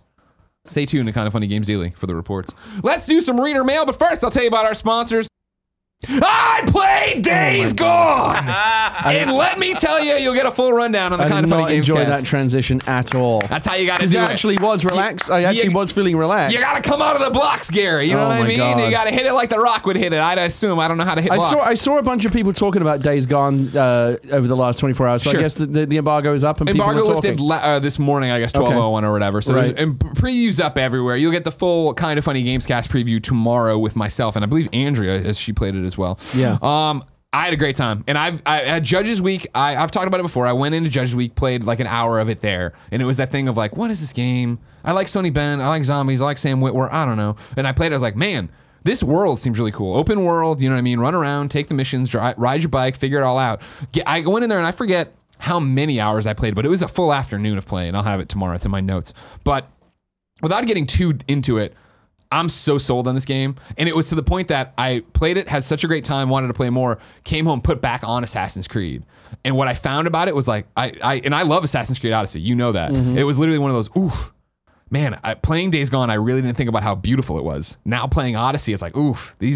Stay tuned to Kind of Funny Games Daily for the reports. Let's do some reader mail, but first I'll tell you about our sponsors. I played Days Gone! And let me tell you, you'll get a full rundown on the Kind of Funny Games cast. I did not enjoy cast. that transition at all. That's how you got to do it. I actually was relaxed. I actually was feeling relaxed. You got to come out of the blocks, Gary. You know what I mean? God. You got to hit it like The Rock would hit it. I'd assume. I don't know how to hit blocks. I saw a bunch of people talking about Days Gone over the last 24 hours, so I guess the embargo is up and embargo people are talking. lifted this morning, I guess 12:01 or whatever. So there's previews up everywhere. You'll get the full Kind of Funny Games cast preview tomorrow with myself, and I believe Andrea, as she played it as well. Yeah. I had a great time, and I at Judges Week. I've talked about it before. I went into Judges Week, played like an hour of it there, and it was that thing of like, what is this game? I like Sony Ben, I like zombies, I like Sam Witwer. I don't know. And I played. I was like, man, this world seems really cool. Open world, you know what I mean? Run around, take the missions, ride your bike, figure it all out. I went in there and I forget how many hours I played, but it was a full afternoon of playing. I'll have it tomorrow. It's in my notes. But without getting too into it, I'm so sold on this game. And it was to the point that I played it, had such a great time, wanted to play more, came home, put back on Assassin's Creed. And what I found about it was like, I love Assassin's Creed Odyssey. You know that. It was literally one of those, oof, man, playing Days Gone, I really didn't think about how beautiful it was. Now playing Odyssey, it's like, oof, they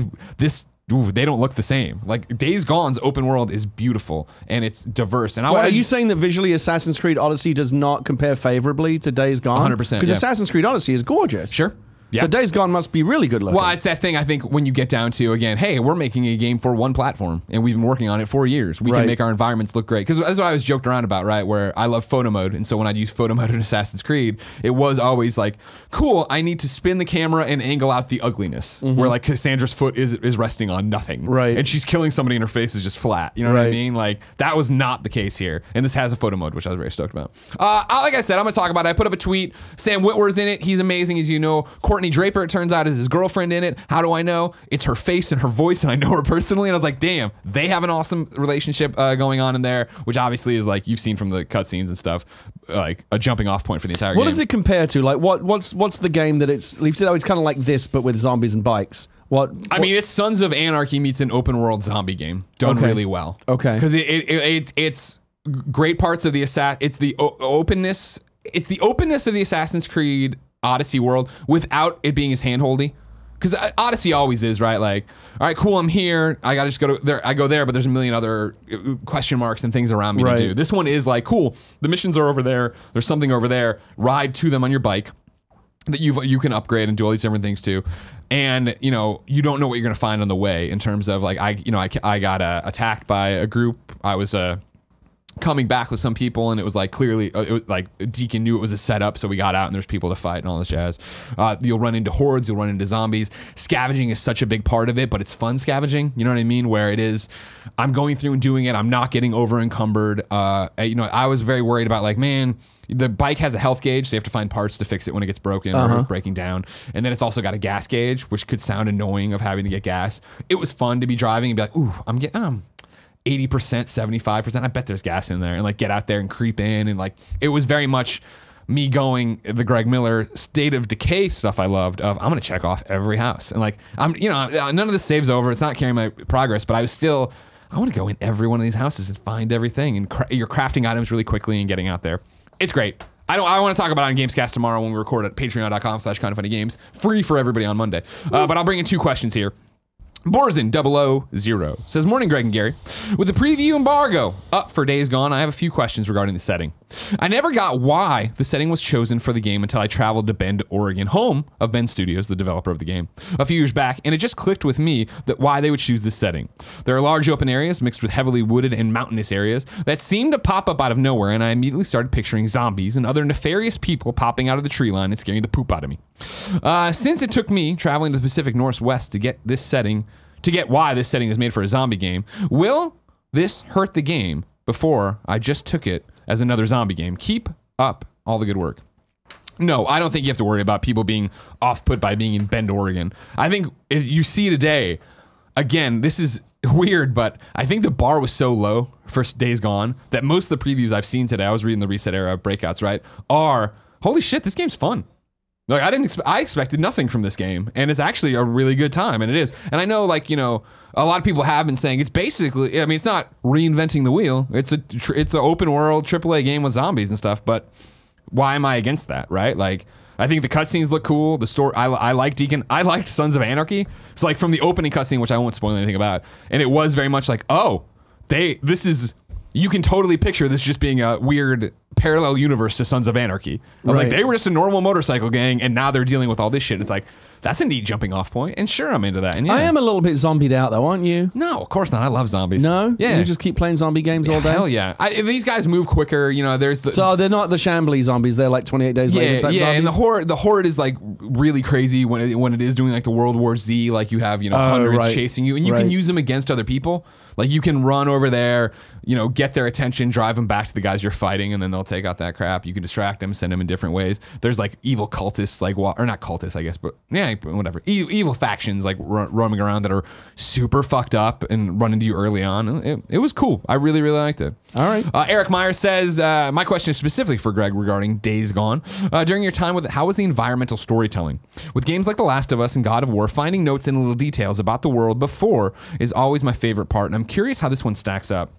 don't look the same. Like Days Gone's open world is beautiful and it's diverse. And are you saying that visually Assassin's Creed Odyssey does not compare favorably to Days Gone? 100%. Because Assassin's Creed Odyssey is gorgeous. Sure. Yeah. So Days Gone must be really good looking. Well, it's that thing, I think, when you get down to, again, hey, we're making a game for one platform, and we've been working on it for years. We can make our environments look great. Because that's what I was joked around about, right, where I love photo mode, and so when I'd use photo mode in Assassin's Creed, it was always like, cool, I need to spin the camera and angle out the ugliness, where, like, Cassandra's foot is resting on nothing. Right. And she's killing somebody and her face is just flat. You know what I mean? Like, that was not the case here. And this has a photo mode, which I was very stoked about. Like I said, I'm going to talk about it. I put up a tweet. Sam Witwer's in it. He's amazing, as you know. Courtney Draper, it turns out, is his girlfriend in it. How do I know? It's her face and her voice, and I know her personally. And I was like, damn, they have an awesome relationship going on in there, which obviously is like you've seen from the cutscenes and stuff, like a jumping off point for the entire game. What does it compare to? Like, what's the game that it's? You've said it's kind of like this, but with zombies and bikes. I mean, it's Sons of Anarchy meets an open world zombie game done really well. Okay, because it's great parts of the it's the openness. It's the openness of the Assassin's Creed Odyssey world without it being as handholdy. Because Odyssey always is, right? Like, all right, cool, I'm here. I gotta just go to there. I go there, but there's a million other question marks and things around me to do. This one is like, cool, the missions are over there. There's something over there. Ride to them on your bike that you can upgrade and do all these different things too. And you know, you don't know what you're gonna find on the way in terms of like, I got attacked by a group. I was coming back with some people, and it was like clearly it was like Deacon knew it was a setup, so we got out and there's people to fight and all this jazz. You'll run into hordes, you'll run into zombies. Scavenging is such a big part of it, but it's fun scavenging, you know what I mean, where it is I'm going through and doing it, I'm not getting over encumbered. I was very worried about like, man, the bike has a health gauge, so you have to find parts to fix it when it gets broken or breaking down. And then it's also got a gas gauge, which could sound annoying of having to get gas. It was fun to be driving and be like, ooh, I'm getting 80%, 75%. I bet there's gas in there, and like get out there and creep in, and like it was very much me going the Greg Miller State of Decay stuff I loved of I'm gonna check off every house, and like none of this saves over. It's not carrying my progress, but I want to go in every one of these houses and find everything, and you're crafting items really quickly and getting out there. It's great. I want to talk about it on Gamescast tomorrow when we record at patreon.com/kindoffunnygames, free for everybody on Monday. But I'll bring in two questions here. Borzin000 says, morning, Greg and Gary. With the preview embargo up for Days Gone, I have a few questions regarding the setting. I never got why the setting was chosen for the game until I traveled to Bend, Oregon, home of Bend Studios, the developer of the game, a few years back, and it just clicked with me that why they would choose this setting. There are large open areas mixed with heavily wooded and mountainous areas that seemed to pop up out of nowhere, and I immediately started picturing zombies and other nefarious people popping out of the tree line and scaring the poop out of me. Since it took me traveling to the Pacific Northwest to get why this setting is made for a zombie game, will this hurt the game before I just took it as another zombie game? Keep up all the good work. No, I don't think you have to worry about people being off-put by being in Bend, Oregon. I think as you see today, again, this is weird, but I think the bar was so low for Days Gone that most of the previews I've seen today, I was reading the Reset Era breakouts, right, are, holy shit, this game's fun. Like, I expected nothing from this game, and it's actually a really good time, and it is. And I know, like, you know, a lot of people have been saying it's basically, I mean, it's not reinventing the wheel. It's an open world AAA game with zombies and stuff, but why am I against that, right? Like, I think the cutscenes look cool. The story, I like Deacon. I liked Sons of Anarchy. So, like, from the opening cutscene, which I won't spoil anything about, and it was very much like, oh, you can totally picture this just being a weird parallel universe to Sons of Anarchy. Like, they were just a normal motorcycle gang, and now they're dealing with all this shit. It's like, that's a neat jumping off point. And sure, I'm into that. And yeah. I am a little bit zombied out, though, aren't you? No, of course not. I love zombies. No? Yeah. You just keep playing zombie games all day? Hell yeah. These guys move quicker. You know, there's the... So they're not the shambly zombies. They're like 28 days later type zombies? And the horde is like really crazy when it is doing like the World War Z, like you have, you know, hundreds chasing you, and you can use them against other people. Like, you can run over there, you know, get their attention, drive them back to the guys you're fighting, and then they'll take out that crap. You can distract them, send them in different ways. There's like evil cultists, like, or not cultists, I guess, but yeah, whatever. Evil factions like roaming around that are super fucked up and run into you early on. It was cool. I really, really liked it. All right. Eric Meyer says, my question is specifically for Greg regarding Days Gone. During your time with it, how was the environmental storytelling? With games like The Last of Us and God of War, finding notes and little details about the world before is always my favorite part, and I'm curious how this one stacks up.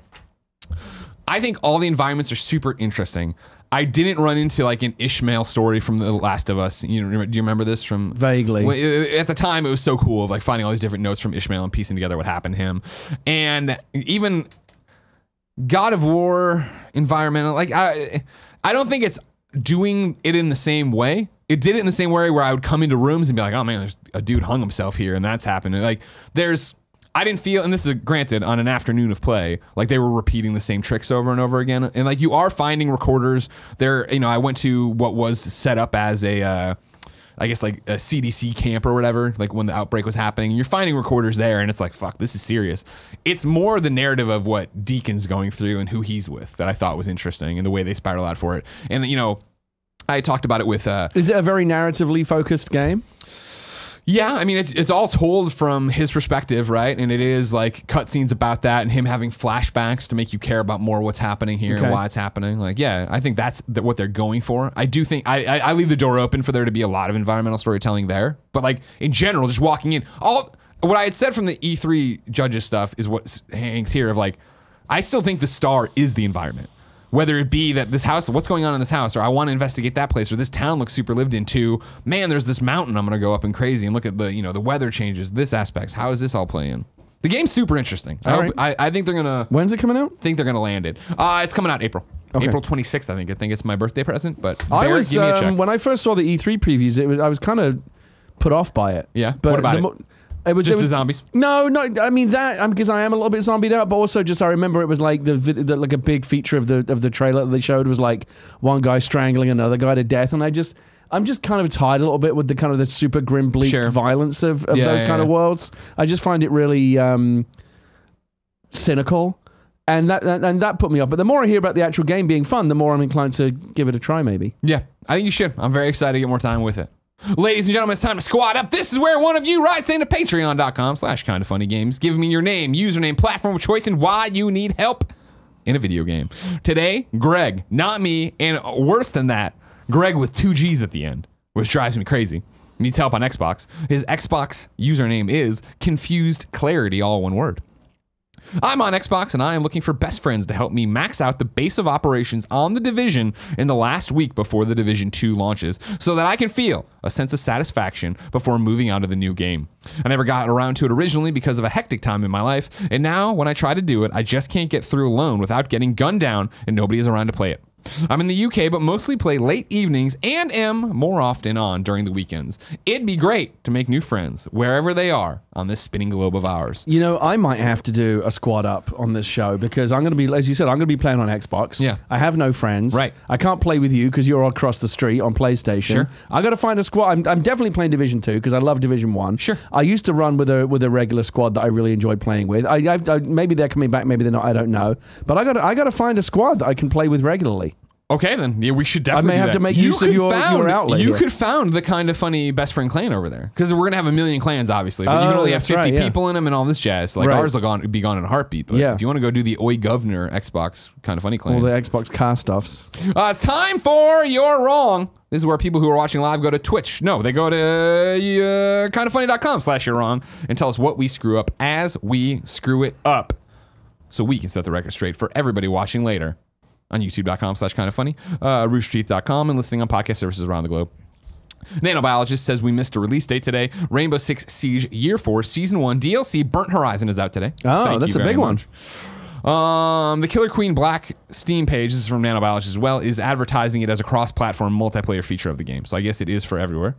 I think all the environments are super interesting. I didn't run into like an Ishmael story from The Last of Us. Do you remember this from? Vaguely. At the time, it was so cool of like finding all these different notes from Ishmael and piecing together what happened to him. And even God of War environmental, like I don't think it's doing it in the same way. It did it in the same way where I would come into rooms and be like, oh man, there's a dude hung himself here and that's happening. Like I didn't feel, and this is granted on an afternoon of play, like they were repeating the same tricks over and over again. And like you are finding recorders there. You know, I went to what was set up as I guess like a CDC camp or whatever, like when the outbreak was happening. You're finding recorders there and it's like, fuck, this is serious. It's more the narrative of what Deacon's going through and who he's with that I thought was interesting and the way they spiral out for it. And, you know, I talked about it with... Is it a very narratively focused game? Yeah, I mean, it's all told from his perspective, right? And it is like cutscenes about that and him having flashbacks to make you care about more what's happening here and why it's happening. Like, yeah, I think that's what they're going for. I do think, I leave the door open for there to be a lot of environmental storytelling there. But like, in general, just walking in, what I had said from the E3 judges stuff is what hangs here of like, I still think the star is the environment. Whether it be that this house, what's going on in this house, or I want to investigate that place, or this town looks super lived into. Man, there's this mountain I'm going to go up and crazy and look at the, you know, the weather changes, this aspects. How is this all playing? The game's super interesting. I think they're going to... When's it coming out? I think they're going to land it. It's coming out April. Okay. April 26th, I think. I think it's my birthday present, but give me a check. When I first saw the E3 previews, I was kind of put off by it. Yeah? But what about it? It was the zombies. No, I mean that because I am a little bit zombied out, but also just I remember it was like like a big feature of the trailer that they showed was like one guy strangling another guy to death, and I'm just kind of tired a little bit with the kind of the super grim bleak violence of those kind of worlds. I just find it really cynical, and that put me off. But the more I hear about the actual game being fun, the more I'm inclined to give it a try. Maybe. Yeah, I think you should. I'm very excited to get more time with it. Ladies and gentlemen, it's time to squad up. This is where one of you writes into patreon.com/kindafunnygames, giving me your name, username, platform of choice, and why you need help in a video game. Today, Greg, not me, and worse than that, Greg with 2 G's at the end, which drives me crazy. Needs help on Xbox. His Xbox username is ConfusedClarity, all one word. I'm on Xbox and I am looking for best friends to help me max out the base of operations on The Division in the last week before The Division 2 launches so that I can feel a sense of satisfaction before moving on to the new game. I never got around to it originally because of a hectic time in my life, and now when I try to do it, I just can't get through alone without getting gunned down and nobody is around to play it. I'm in the UK, but mostly play late evenings and am more often on during the weekends. It'd be great to make new friends wherever they are on this spinning globe of ours. You know, I might have to do a squad up on this show because I'm going to be, as you said, I'm going to be playing on Xbox. Yeah. I have no friends. Right. I can't play with you because you're across the street on PlayStation. Sure. I got to find a squad. I'm definitely playing Division 2 because I love Division 1. Sure. I used to run with a regular squad that I really enjoyed playing with. Maybe they're coming back, maybe they're not. I don't know. But I got to find a squad that I can play with regularly. Okay, then yeah, we should definitely. I may do have that. to make use of your outlet. You here. could found the Kind of Funny best friend clan over there because we're gonna have 1 million clans, obviously, but you can only have 50 people in them and all this jazz. Like ours will be gone in a heartbeat. But if you want to go do the Oi Governor Xbox Kind of Funny clan, all the Xbox cast-offs. It's time for You're Wrong. This is where people who are watching live go to Twitch. No, they go to kindoffunny.com/you're wrong and tell us what we screw up as we screw it up, so we can set the record straight for everybody watching later. On youtube.com/kindoffunny, roosterteeth.com, and listening on podcast services around the globe. Nanobiologist says we missed a release date today. Rainbow Six Siege Year 4 Season 1 DLC Burnt Horizon is out today. Oh, that's a big one. The Killer Queen Black Steam page, this is from Nanobiologist as well, is advertising it as a cross-platform multiplayer feature of the game. So I guess it is for everywhere.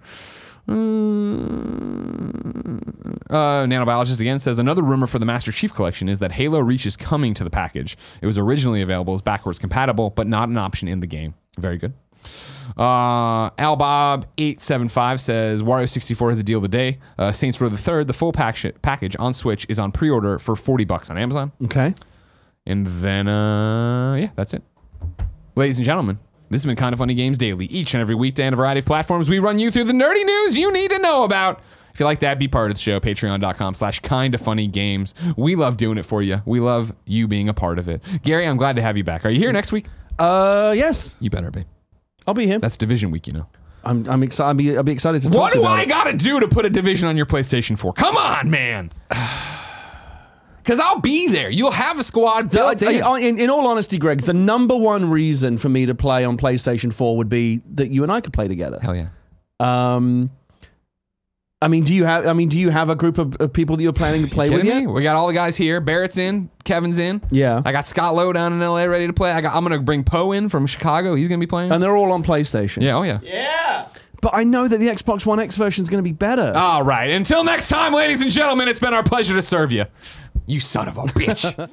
Nanobiologist again says another rumor for the Master Chief Collection is that Halo Reach is coming to the package. It was originally available as backwards compatible, but not an option in the game. Very good. Albob875 says Wario 64 has a deal of the day. Saints Row the Third, the full package on Switch is on pre-order for $40 on Amazon. Okay. And then, yeah, that's it. Ladies and gentlemen, this has been Kind of Funny Games Daily. Each and every weekday on a variety of platforms, we run you through the nerdy news you need to know about. If you like that, be part of the show. Patreon.com/kindoffunnygames. We love doing it for you. We love you being a part of it. Gary, I'm glad to have you back. Are you here next week? Yes. You better be. I'll be here. That's Division Week, you know. I'm excited. I'll be excited to talk What to you do about I it. gotta do to put a Division on your PlayStation 4? Come on, man. Because I'll be there. You'll have a squad built in. In all honesty, Greg, the number one reason for me to play on PlayStation 4 would be that you and I could play together. Hell yeah. I mean, do you have a group of people that you're planning to play with Kidding me? yet? We got all the guys here. Barrett's in. Kevin's in. Yeah. I got Scott Lowe down in LA ready to play. I'm going to bring Poe in from Chicago. He's going to be playing. And they're all on PlayStation. Yeah, oh yeah. Yeah. But I know that the Xbox One X version is going to be better. All right. Until next time, ladies and gentlemen, it's been our pleasure to serve you. You son of a bitch.